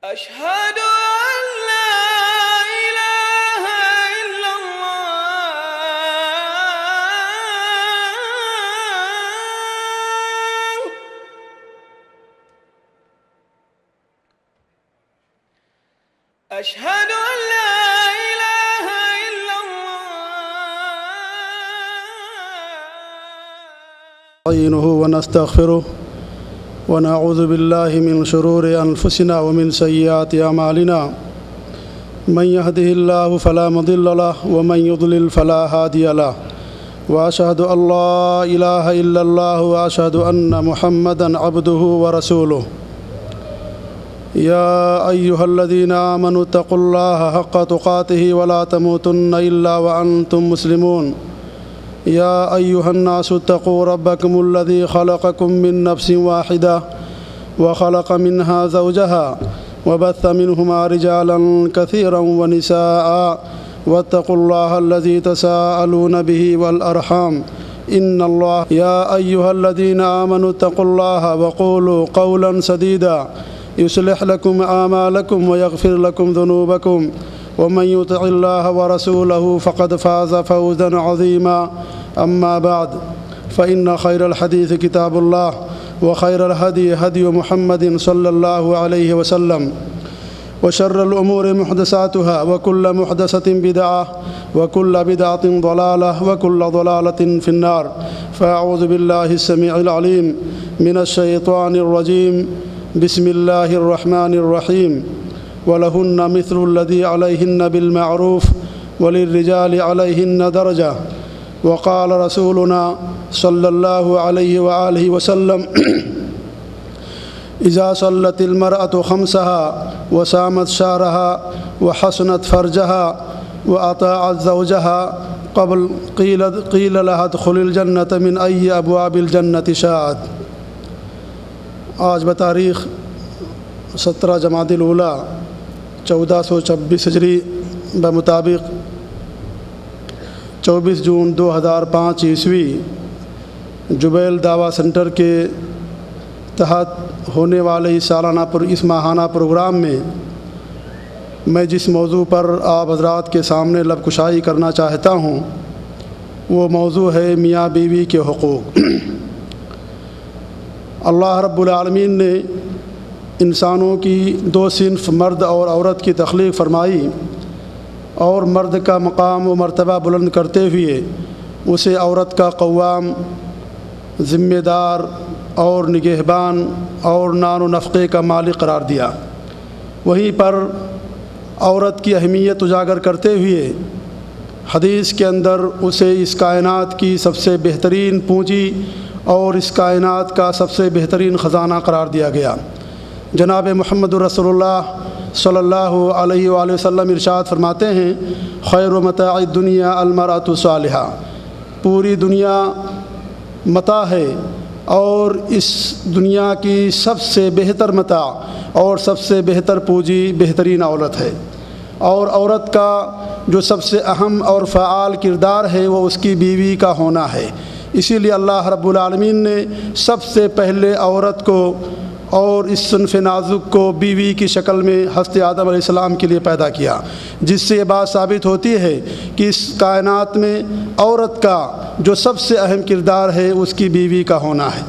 أشهد أن لا إله إلا الله أشهد أن لا إله إلا الله نستعينه ونستغفره ونعوذ بالله من شرور أنفسنا ومن سيئات أعمالنا من يهده الله فلا مضل له ومن يضلل فلا هادي له وأشهد أن لا إله إلا الله وأشهد أن محمدًا عبده ورسوله يا أيها الذين آمنوا اتقوا الله حق تقاته ولا تموتن إلا وأنتم مسلمون يا أيها الناس اتقوا ربكم الذي خلقكم من نفس واحدة وخلق منها زوجها وبث منهما رجالا كثيرا ونساء واتقوا الله الذي تساءلون به والأرحام إن الله يا أيها الذين آمنوا اتقوا الله وقولوا قولا سديدا يصلح لكم أعمالكم ويغفر لكم ذنوبكم ومن يطع الله ورسوله فقد فاز فوزا عظيما أما بعد فإن خير الحديث كتاب الله وخير الهدي هدي محمد صلى الله عليه وسلم وشر الأمور محدثاتها وكل محدثة بدعة وكل بدعة ضلالة وكل ضلالة في النار فأعوذ بالله السميع العليم من الشيطان الرجيم بسم الله الرحمن الرحيم ولهن مثل الذي عليهن بالمعروف وللرجال عليهن درجة وقال رسولنا صلى الله عليه وآله وسلم إذا صلت المرأة خمسها وصامت شهرها وحسنت فرجها وأطاعت زوجها قبل قيل لها ادخل الجنة من أي أبواب الجنة شاءت. آج بتاریخ 17 جمادی الاولیٰ 1426 ہجری بمطابق 24 جون 2005 عیسوی جبیل دعویٰ سینٹر کے تحت ہونے والے اس ماہانہ پروگرام میں میں جس موضوع پر آپ حضرات کے سامنے لب کشائی کرنا چاہتا ہوں وہ موضوع ہے میاں بیوی کے حقوق۔ اللہ رب العالمین نے انسانوں کی دو صنف مرد اور عورت کی تخلیق فرمائی اور مرد کا مقام و مرتبہ بلند کرتے ہوئے اسے عورت کا قوام، ذمہ دار اور نگہبان اور نان و نفقے کا مالک قرار دیا۔ وہیں پر عورت کی اہمیت اجاگر کرتے ہوئے حدیث کے اندر اسے اس کائنات کی سب سے بہترین پونجی اور اس کائنات کا سب سے بہترین خزانہ قرار دیا گیا۔ جناب محمد رسول اللہ صلی اللہ علیہ وآلہ وسلم ارشاد فرماتے ہیں خیر متاع الدنیا المرأۃ الصالحہ، پوری دنیا متاع ہے اور اس دنیا کی سب سے بہتر متاع اور سب سے بہتر پونجی بہترین عورت ہے، اور عورت کا جو سب سے اہم اور فعال کردار ہے وہ اس کی بیوی کا ہونا ہے۔ اسی لیے اللہ رب العالمین نے سب سے پہلے عورت کو اور اس صنف نازک کو بیوی کی شکل میں حضرت آدم علیہ السلام کے لیے پیدا کیا، جس سے یہ بات ثابت ہوتی ہے کہ اس کائنات میں عورت کا جو سب سے اہم کردار ہے اس کی بیوی کا ہونا ہے۔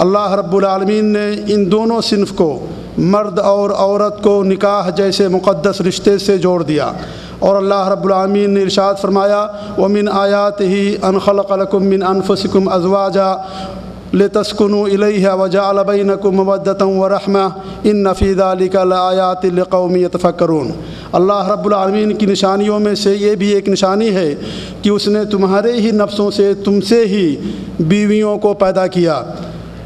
اللہ رب العالمین نے ان دونوں صنف کو، مرد اور عورت کو، نکاح جیسے مقدس رشتے سے جوڑ دیا، اور اللہ رب العالمین نے ارشاد فرمایا وَمِنْ آيَاتِهِ أَنْ خَلَقَ لَكُم مِّنْ أَنفُسِكُمْ أَزْوَاجًا لِتَسْكُنُوا إِلَيْهَا وَجَعَلَ بَيْنَكُم مَّوَدَّةً وَرَحْمَةً إِنَّ فِي ذَلِكَ لَآيَاتٍ لِقَوْمٍ يَتَفَكَّرُونَ۔ اللہ رب العالمین کی نشانیوں میں سے یہ بھی ایک نشانی ہے کہ اس نے تمہارے ہی نفسوں سے، تم سے ہی بیویوں کو پیدا کیا،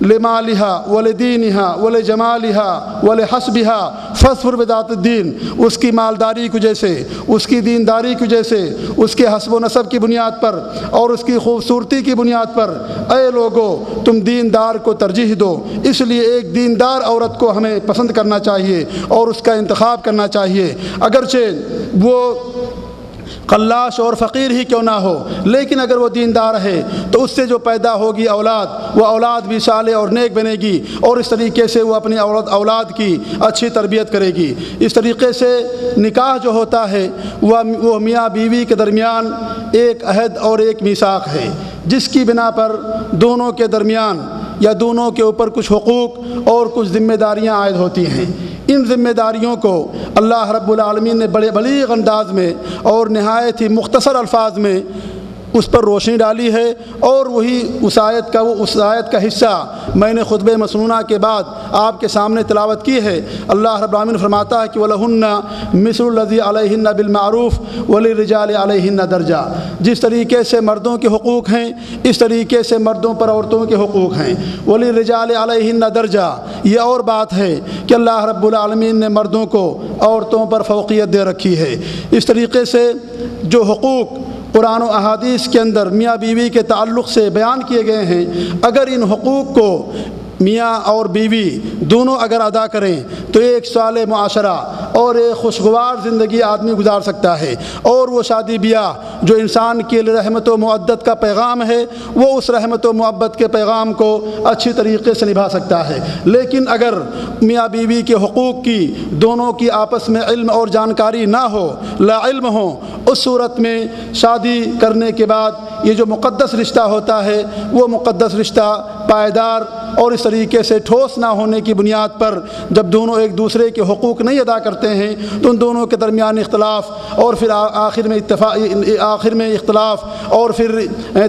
لمالها ولدینها ولجمالها ولحسبها فاصبر بذات الدین، اس کی مالداری کی وجہ سے، اس کی دینداری کی وجہ سے، اس کے حسب و نسب کی بنیاد پر اور اس کی خوبصورتی کی بنیاد پر اے لوگو تم دیندار کو ترجیح دو۔ اس لیے ایک دیندار عورت کو ہمیں پسند کرنا چاہیے اور اس کا انتخاب کرنا چاہیے، اگرچہ وہ قلاش اور فقیر ہی کیوں نہ ہو، لیکن اگر وہ دیندار ہے تو اس سے جو پیدا ہوگی اولاد، وہ اولاد بھی صالح اور نیک بنے گی، اور اس طریقے سے وہ اپنی اولاد کی اچھی تربیت کرے گی۔ اس طریقے سے نکاح جو ہوتا ہے وہ میاں بیوی کے درمیان ایک عہد اور ایک میثاق ہے، جس کی بنا پر دونوں کے درمیان یا دونوں کے اوپر کچھ حقوق اور کچھ ذمہ داریاں عائد ہوتی ہیں۔ ان ذمہ داریوں کو اللہ رب العالمین نے بڑے بلیغ انداز میں اور نہایت ہی مختصر الفاظ میں اس پر روشنی ڈالی ہے، اور وہی اس آیت کا حصہ میں نے خطبہ مسنونہ کے بعد آپ کے سامنے تلاوت کی ہے۔ اللہ رب العالمین فرماتا ہے کہ وَلَهُنَّ مِثْلُ الَّذِي عَلَيْهِنَّ بِالْمَعْرُوفِ وَلِلرِّجَالِ عَلَيْهِنَّ دَرْجَةٌ، جس طریقے سے مردوں کے حقوق ہیں اس طریقے سے مردوں پر عورتوں کے حقوق ہیں۔ وَلِلرِّجَالِ عَلَيْهِنَّ دَرْجَةٌ، یہ اور بات ہے کہ اللہ رب العالمین نے مردوں کو عورتوں پر فوقیت دے رکھی ہے۔ اس طریقے سے جو حقوق قرآن و احادیث کے اندر میاں بیوی کے تعلق سے بیان کیے گئے ہیں، اگر ان حقوق کو میاں اور بیوی دونوں اگر ادا کریں تو ایک صالح معاشرہ اور ایک خوشگوار زندگی آدمی گزار سکتا ہے، اور وہ شادی بیاہ جو انسان کے لیے رحمت و مودت کا پیغام ہے وہ اس رحمت و محبت کے پیغام کو اچھی طریقے سے نبھا سکتا ہے۔ لیکن اگر میاں بیوی کے حقوق کی دونوں کی آپس میں علم اور جانکاری نہ ہو، لا علم ہو، اس صورت میں شادی کرنے کے بعد یہ جو مقدس رشتہ ہوتا ہے وہ مقدس رشتہ پائیدار اور اس طریقے سے ٹھوس نہ ہونے کی بنیاد پر جب دونوں ایک دوسرے کے حقوق نہیں ادا کرتے ہیں تو ان دونوں کے درمیان اختلاف اور پھر آخر میں اختلاف اور پھر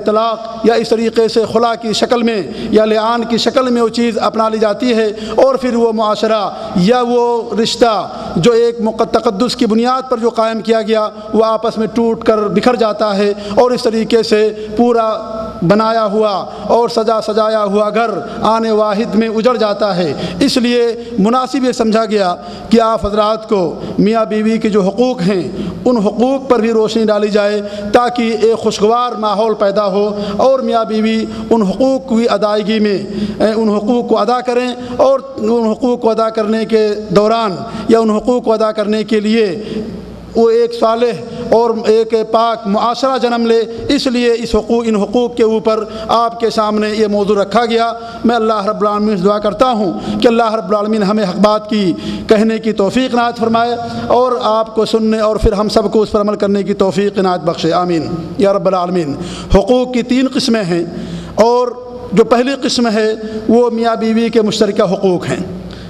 طلاق یا اس طریقے سے خلا کی شکل میں یا لعان کی شکل میں وہ چیز اپنا لی جاتی ہے، اور پھر وہ معاشرہ یا وہ رشتہ جو ایک تقدس کی بنیاد پر جو قائم کیا گیا وہ آپس میں ٹوٹ کر بکھر جاتا ہے، اور اس طریقے سے پورا بنایا ہوا اور سجایا ہوا گھر آنے واحد میں اجڑ جاتا ہے۔ اس لیے مناسب یہ سمجھا گیا کہ آپ حضرات کو میاں بیوی کے جو حقوق ہیں ان حقوق پر بھی روشنی ڈالی جائے تاکہ ایک خوشگوار ماحول پیدا ہو، اور میاں بیوی ان حقوق کی ادائیگی میں ان حقوق کو ادا کریں، اور ان حقوق کو ادا کرنے کے دوران یا ان حقوق کو ادا کرنے کے لیے وہ ایک صالح اور ایک پاک معاشرہ جنم لے۔ اس لیے ان حقوق کے اوپر آپ کے سامنے یہ موضوع رکھا گیا۔ میں اللہ رب العالمین سے دعا کرتا ہوں کہ اللہ رب العالمین ہمیں حق بات کی کہنے کی توفیق عنایت فرمائے، اور آپ کو سننے اور پھر ہم سب کو اس پر عمل کرنے کی توفیق عنایت بخشے، آمین یا رب العالمین۔ حقوق کی 3 قسمیں ہیں، اور جو پہلی قسم ہے وہ میاں بیوی کے مشترکہ حقوق ہیں،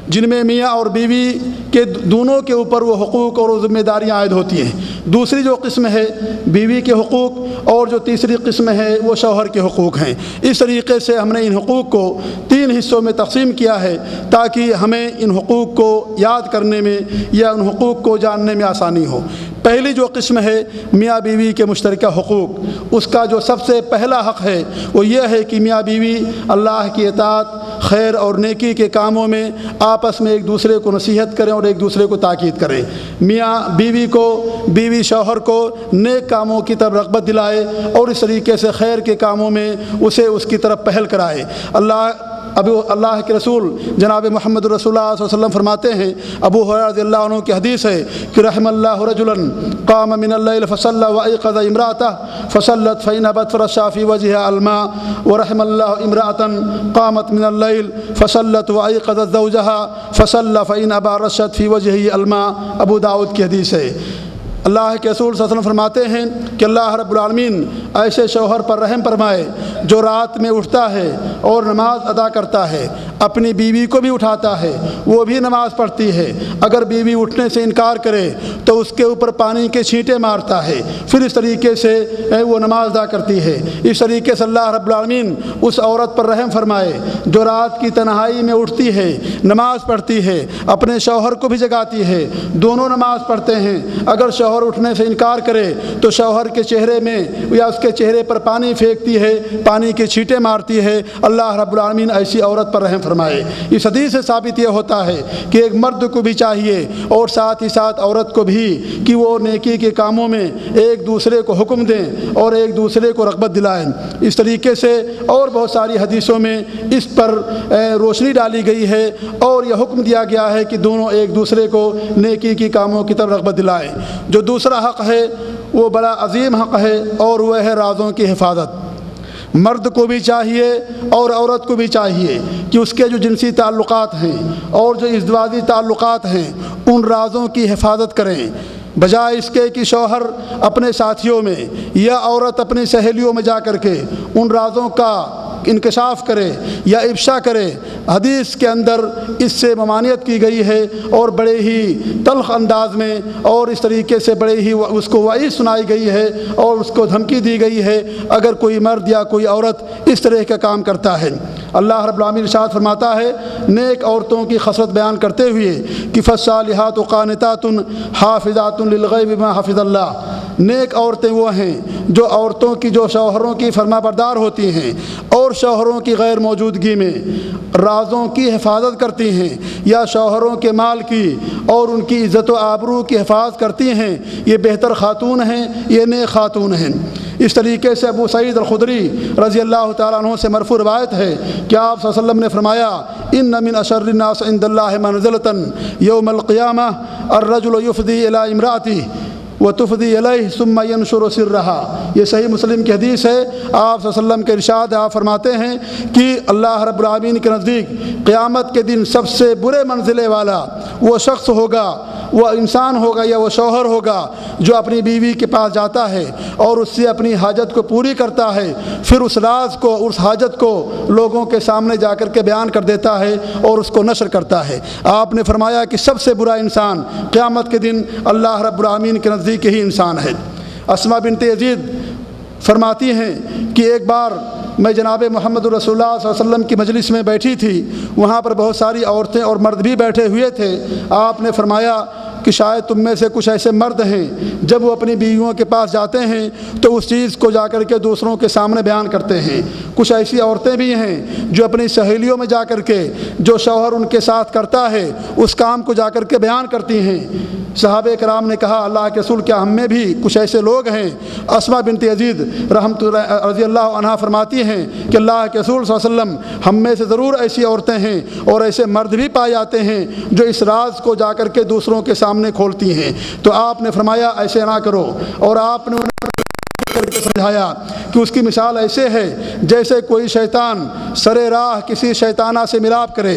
جن میں میاں اور بیوی کے دونوں کے اوپر وہ حقوق اور ذمہ داریاں عائد ہوتی ہیں۔ دوسری جو قسم ہے بیوی کے حقوق، اور جو تیسری قسم ہے وہ شوہر کے حقوق ہیں۔ اس طریقے سے ہم نے ان حقوق کو 3 حصوں میں تقسیم کیا ہے تاکہ ہمیں ان حقوق کو یاد کرنے میں یا ان حقوق کو جاننے میں آسانی ہو۔ پہلی جو قسم ہے میاں بیوی کے مشترکہ حقوق، اس کا جو سب سے پہلا حق ہے وہ یہ ہے کہ میاں بیوی اللہ کی اطاعت، خیر اور نیکی کے کاموں میں آپس میں ایک دوسرے کو نصیحت کریں اور ایک دوسرے کو تاکید کریں۔ میاں بیوی شوہر کو نیک کاموں کی طرف رغبت دلائے اور اس طریقے سے خیر کے کاموں میں اسے اس کی طرف پہل کرائے۔ اللہ کے رسول جناب محمد رسول اللہ صلی اللہ علیہ وسلم فرماتے ہیں، ابو ہریرہ رضی اللہ عنہ کی حدیث ہے کہ رحم اللہ رجلا قام من اللیل فصلى وایقظ امرأته فصلت فإن ابت فرش في وجهها الماء، ورحم اللہ امرأة قامت من اللیل فصلت وایقظت زوجها فصلى فإن ابى رشت في وجهه الماء۔ ابو داؤد کی حدیث ہے۔ اللہ کے رسول صلی اللہ علیہ وسلم فرماتے ہیں کہ اللہ رب العالمین ایسے شوہر پر رحم فرمائے جو رات میں اٹھتا ہے اور نماز ادا کرتا ہے، اپنی بیوی کو بھی اٹھاتا ہے، وہ بھی نماز پڑھتی ہے، اگر بیوی اٹھنے سے انکار کرے تو اس کے اوپر پانی کے چھینٹے مارتا ہے، پھر اس طریقے سے وہ نماز ادا کرتی ہے۔ اس طریقے سے اللہ رب العالمین اس عورت پر رحم فرمائے جو رات کی تنہائی میں اٹھتی ہے، نماز پڑھتی ہے، اپنے شوہر کو بھی جگاتی ہے، دونوں نماز پڑھتے ہیں۔ اگر شوہر اٹھنے سے انکار کرے تو شوہر کے چہرے میں یا اس کے چہرے پر پانی پھینکتی ہے، پانی کی چھینٹیں مارتی ہے، اللہ رب العالمین ایسی عورت پر رحم فرمائے۔ اس حدیث سے ثابت یہ ہوتا ہے کہ ایک مرد کو بھی چاہیے اور ساتھ ہی ساتھ عورت کو بھی کہ وہ نیکی کے کاموں میں ایک دوسرے کو حکم دیں اور ایک دوسرے کو رغبت دلائیں۔ اس طریقے سے اور بہت ساری حدیثوں میں اس پر روشنی ڈالی گئی ہے اور یہ حکم دیا گیا ہے کہ دونوں ایک دوسرے کو نیکی کے کاموں کی طرف رغبت دلائیں۔ جو دوسرا حق ہے وہ بڑا عظیم حق ہے اور وہ ہے رازوں کی حفاظت۔ مرد کو بھی چاہیے اور عورت کو بھی چاہیے کہ اس کے جو جنسی تعلقات ہیں اور جو ازدواجی تعلقات ہیں ان رازوں کی حفاظت کریں، بجائے اس کے کہ شوہر اپنے ساتھیوں میں یا عورت اپنی سہیلیوں میں جا کر کے ان رازوں کا انکشاف کرے یا افشا کرے۔ حدیث کے اندر اس سے ممانعت کی گئی ہے اور بڑے ہی تلخ انداز میں اور اس طریقے سے بڑے ہی اس کو وعید سنائی گئی ہے اور اس کو دھمکی دی گئی ہے اگر کوئی مرد یا کوئی عورت اس طرح کا کام کرتا ہے۔ اللہ رب العالمین ارشاد فرماتا ہے نیک عورتوں کی خصلت بیان کرتے ہوئے کہ فالصالحات قانتات حافظات للغیب بما حفظ اللہ۔ نیک عورتیں وہ ہیں جو عورتوں کی جو شوہروں کی فرما بردار ہوتی ہیں اور شوہروں کی غیر موجودگی میں رازوں کی حفاظت کرتی ہیں یا شوہروں کے مال کی اور ان کی عزت و آبرو کی حفاظت کرتی ہیں، یہ بہتر خاتون ہیں، یہ نیک خاتون ہیں۔ اس طریقے سے ابو سعید الخدری رضی اللہ تعالیٰ عنہ سے مرفوع روایت ہے کہ آپ صلی اللہ علیہ وسلم نے فرمایا ان من اشر الناس عند اللہ منزلۃ یوم القیامہ الرجل یفضی الی امرأتہ وتفضی الیہ ثم ینشر سرها۔ یہ صحیح مسلم کی حدیث ہے۔ آپ صلی اللہ علیہ وسلم کے ارشاد آپ فرماتے ہیں کہ اللہ رب العالمین کے نزدیک قیامت کے دن سب سے برے منزلے والا وہ شخص ہوگا، وہ انسان ہوگا یا وہ شوہر ہوگا جو اپنی بیوی کے پاس جاتا ہے اور اس سے اپنی حاجت کو پوری کرتا ہے، پھر اس راز کو اس حاجت کو لوگوں کے سامنے جا کر کے بیان کر دیتا ہے اور اس کو نشر کرتا ہے۔ آپ نے فرمایا کہ سب سے برا انسان قیامت کے دن اللہ رب العالمین کے نزدیک ہی انسان ہے۔ اسماء بنت یزید فرماتی ہیں کہ ایک بار میں جناب محمد رسول اللہ صلی اللہ علیہ وسلم کی مجلس میں بیٹھی تھی، وہاں پر بہت ساری عورتیں اور مرد بھی بیٹھے ہوئے تھے۔ آپ نے فرمایا کہ شاید تم میں سے کچھ ایسے مرد ہیں جب وہ اپنی بیویوں کے پاس جاتے ہیں تو اس چیز کو جا کر کے دوسروں کے سامنے بیان کرتے ہیں، کچھ ایسی عورتیں بھی ہیں جو اپنی سہیلیوں میں جا کر کے جو شوہر ان کے ساتھ کرتا ہے اس کام کو جا کر کے بیان کرتی ہیں۔ صحابہ کرام نے کہا اللہ کے رسول کیا ہم میں بھی کچھ ایسے لوگ ہیں؟ اسماء بنت یزید رضی اللہ عنہا فرماتی ہیں کہ اللہ کے رسول صلی اللہ علیہ وسلم ہم میں سے ضرور ایسی عورتیں ہیں اور ایسے مرد بھی پائے جاتے ہیں جو اس راز کو جا کر کے دوسروں کے سامنے کھولتی ہیں۔ تو آپ نے فرمایا ایسے نہ کرو، اور آپ نے کر کے سمجھایا کہ اس کی مثال ایسے ہے جیسے کوئی شیطان سرے راہ کسی شیطانہ سے ملاپ کرے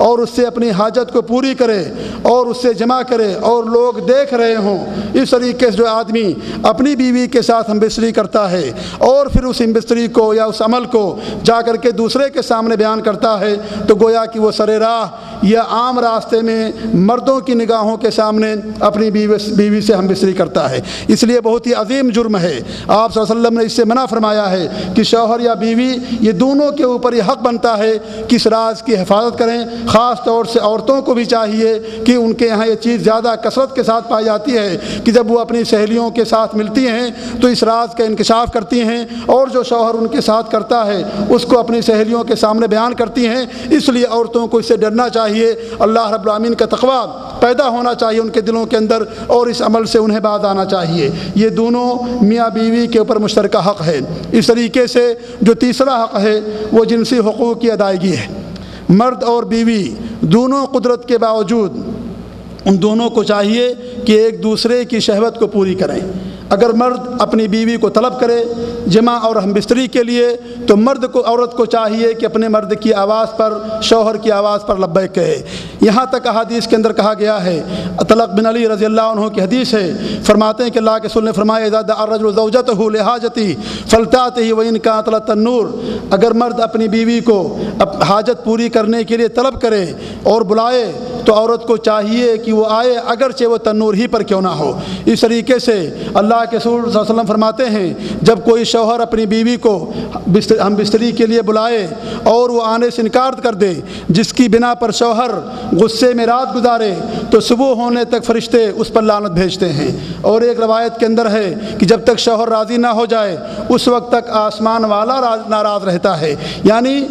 اور اس سے اپنی حاجت کو پوری کرے اور اس سے جمع کرے اور لوگ دیکھ رہے ہوں۔ اس طریقے سے جو آدمی اپنی بیوی کے ساتھ ہم بستری کرتا ہے اور پھر اس ہم بستری کو یا اس عمل کو جا کر کے دوسرے کے سامنے بیان کرتا ہے تو گویا کہ وہ سرے راہ یا عام راستے میں مردوں کی نگاہوں کے سامنے اپنی بیوی سے ہم بستری کرتا ہے۔ اس لیے بہت ہی عظیم جرم ہے۔ آپ صلی اللہ علیہ وسلم نے اس سے منع فرمایا ہے کہ شوہر یا بیوی یہ دونوں کے اوپر یہ حق بنتا ہے کہ اس راز کی حفاظت کریں۔ خاص طور سے عورتوں کو بھی چاہیے کہ ان کے یہاں یہ چیز زیادہ کثرت کے ساتھ پائی جاتی ہے کہ جب وہ اپنی سہیلیوں کے ساتھ ملتی ہیں تو اس راز کا انکشاف کرتی ہیں اور جو شوہر ان کے ساتھ کرتا ہے اس کو اپنی سہیلیوں کے سامنے بیان کرتی ہیں۔ اس لیے عورتوں کو اس سے ڈرنا چاہیے، اللہ رب العالمین کا تقویٰ پیدا ہونا چاہیے ان کے دلوں کے اندر اور اس عمل سے انہیں باز آنا چاہیے۔ یہ دونوں میاں بیوی کے اوپر مشترکہ حق ہے۔ اس طریقے سے جو تیسرا حق ہے وہ جنسی حقوق کی ادائیگی ہے۔ مرد اور بیوی دونوں قدرت کے باوجود ان دونوں کو چاہیے کہ ایک دوسرے کی شہوت کو پوری کریں۔ اگر مرد اپنی بیوی کو طلب کرے جمع اور ہم بستری کے لیے تو مرد کو عورت کو چاہیے کہ اپنے مرد کی آواز پر شوہر کی آواز پر لبیک کہے۔ یہاں تک احادیث کے اندر کہا گیا ہے، طلق بن علی رضی اللہ عنہ کی حدیث ہے، فرماتے ہیں کہ اللہ کے رسول نے فرمایا اذا دعا الرجل زوجته لحاجته فلتأته وإن كانت على التنور۔ اگر مرد اپنی بیوی کو حاجت پوری کرنے کے لیے طلب کرے اور بلائے تو عورت کو چاہیے کہ وہ آئے اگرچہ وہ تنور ہی پر کیوں نہ ہو۔ اس طریقے سے اللہ کے رسول صلی اللہ علیہ وسلم فرماتے ہیں جب کوئی شوہر اپنی بیوی کو ہم بستری کے لیے بلائے اور وہ آنے سے انکار کر دے، جس کی بنا پر شوہر غصے میں رات گزارے تو صبح ہونے تک فرشتے اس پر لعنت بھیجتے ہیں۔ اور ایک روایت کے اندر ہے کہ جب تک شوہر راضی نہ ہو جائے اس وقت تک آسمان والا ناراض رہتا ہے۔ یعنی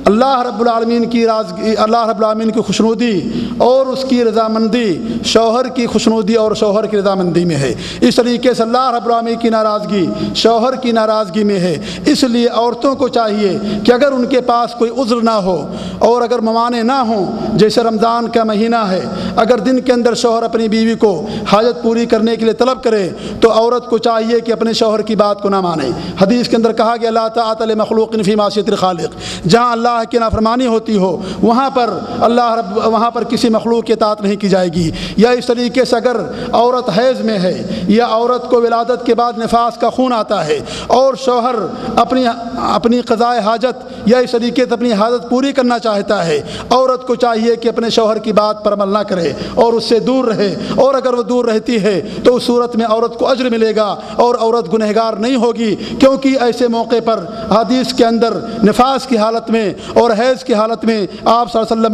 اللہ رب العالمین کی اللہ رب العالمین کی خوشنودی اور اس کی رضامندی شوہر کی خوشنودی اور شوہر کی رضامندی میں ہے۔ اس طریقے سے اللہ رب العالمین کی ناراضگی شوہر کی ناراضگی میں ہے۔ اس لیے عورتوں کو چاہیے کہ اگر ان کے پاس کوئی عذر نہ ہو اور اگر موانع نہ ہوں، جیسے رمضان کا مہینہ ہے، اگر دن کے اندر شوہر اپنی بیوی کو حاجت پوری کرنے کے لیے طلب کرے تو عورت کو چاہیے کہ اپنے شوہر کی بات کو نہ مانے۔ حدیث کے اندر کہا گیا لا طاعۃ لمخلوق فی معصیۃ الخالق، جہاں اللہ کی نافرمانی ہوتی ہو وہاں پر کسی مخلوق کی اطاعت نہیں کی جائے گی۔ یا اس طریقے سے اگر عورت حیض میں ہے یا عورت کو ولادت کے بعد نفاس کا خون آتا ہے اور شوہر اپنی قضاء حاجت یا اس طریقے سے اپنی حاجت پوری کرنا چاہتا ہے، عورت کو چاہیے کہ اپنے شوہر کی بات پر عمل نہ کرے اور اس سے دور رہے، اور اگر وہ دور رہتی ہے تو اس صورت میں عورت کو اجر ملے گا اور عورت گنہگار نہیں ہوگی، کیونکہ ایسے موقع پر حدیث کے اندر نفاس کی حالت میں اور حیض کی حالت میں آپ صلی اللہ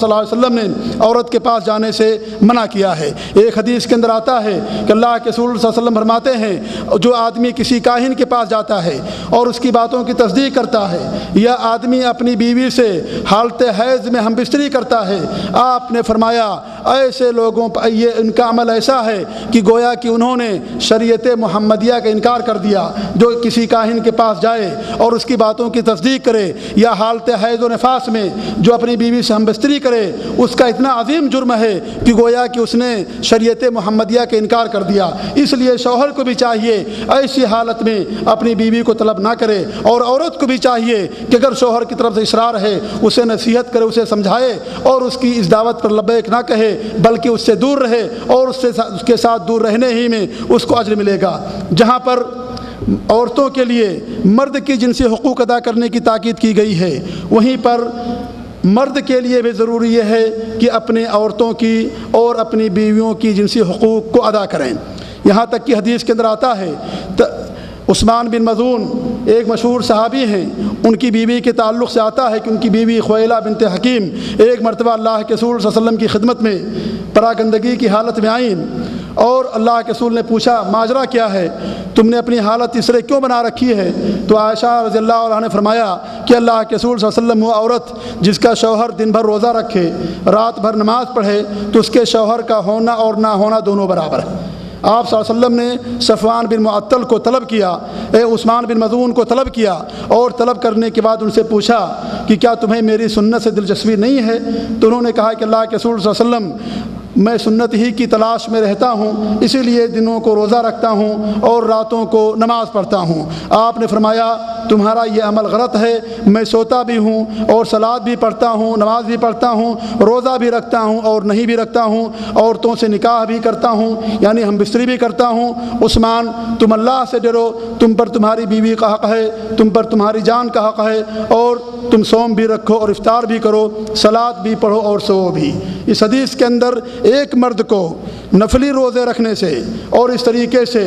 علیہ وسلم نے عورت کے پاس جانے سے منع کیا ہے۔ ایک حدیث کے اندر آتا ہے کہ اللہ کے رسول صلی اللہ علیہ وسلم فرماتے ہیں جو آدمی کسی کاہن کے پاس جاتا ہے اور اس کی باتوں کی تصدیق کرتا ہے، یا آدمی اپنی بیوی سے حالت حیض میں ہم بستری کرتا ہے، آپ نے فرمایا ایسے لوگوں پر یہ ان کا عمل ایسا ہے کہ گویا کہ انہوں نے شریعت محمدیہ کا انکار کر دیا۔ جو کسی کاہن کے پاس جائے اور اس کی باتوں کی تصدیق کرے یا حالت حیض و نفاس میں جو اپنی بیوی سے ہم بستری کرے، اس کا اتنا عظیم جرم ہے کہ گویا کہ اس نے شریعت محمدیہ کا انکار کر دیا۔ اس لیے شوہر کو بھی چاہیے ایسی حالت میں اپنی بیوی کو طلب نہ کرے، اور عورت کو بھی چاہیے کہ اگر شوہر کی طرف سے اصرار ہے اسے نصیحت کرے، اسے سمجھائے اور اس کی اس دعوت پر لبیک نہ کہے بلکہ اس سے دور رہے، اور اس کے ساتھ دور رہنے ہی میں اس کو اجر ملے گا۔ جہاں پر عورتوں کے لیے مرد کی جنسی حقوق ادا کرنے کی تاکید کی گئی ہے، وہیں پر مرد کے لیے بھی ضروری یہ ہے کہ اپنے عورتوں کی اور اپنی بیویوں کی جنسی حقوق کو ادا کریں۔ یہاں تک کہ حدیث کے اندر آتا ہے عثمان بن مظعون ایک مشہور صحابی ہیں، ان کی بیوی کے تعلق سے آتا ہے کہ ان کی بیوی خویلہ بنت حکیم ایک مرتبہ اللہ کے رسول صلی اللہ علیہ وسلم کی خدمت میں پراگندگی کی حالت میں آئیں اور اللہ کے رسول نے پوچھا ماجرا کیا ہے، تم نے اپنی حالت اس طرح کیوں بنا رکھی ہے؟ تو عائشہ رضی اللہ عنہا نے فرمایا کہ اللہ کے رسول صلی اللہ علیہ وسلم وہ عورت جس کا شوہر دن بھر روزہ رکھے رات بھر نماز پڑھے تو اس کے شوہر کا ہونا اور نہ ہونا دونوں برابر ہے۔ آپ صلی اللہ علیہ وسلم نے صفوان بن معطل کو طلب کیا، عثمان بن مظعون کو طلب کیا، اور طلب کرنے کے بعد ان سے پوچھا کہ کیا تمہیں میری سنت سے دلچسپی نہیں ہے؟ تو انہوں نے کہا کہ اللہ کے رسول صلی اللہ علیہ وسلم میں سنت ہی کی تلاش میں رہتا ہوں، اسی لیے دنوں کو روزہ رکھتا ہوں اور راتوں کو نماز پڑھتا ہوں۔ آپ نے فرمایا تمہارا یہ عمل غلط ہے، میں سوتا بھی ہوں اور صلاۃ بھی پڑھتا ہوں، نماز بھی پڑھتا ہوں، روزہ بھی رکھتا ہوں اور نہیں بھی رکھتا ہوں، عورتوں سے نکاح بھی کرتا ہوں، یعنی ہم بستری بھی کرتا ہوں۔ عثمان تم اللہ سے ڈرو، تم پر تمہاری بیوی کا حق ہے، تم پر تمہاری جان کا حق ہے، اور تم صوم بھی رکھو اور افطار بھی کرو، صلاۃ بھی پڑھو اور سو بھی۔ اس حدیث کے اندر ایک مرد کو نفلی روزے رکھنے سے اور اس طریقے سے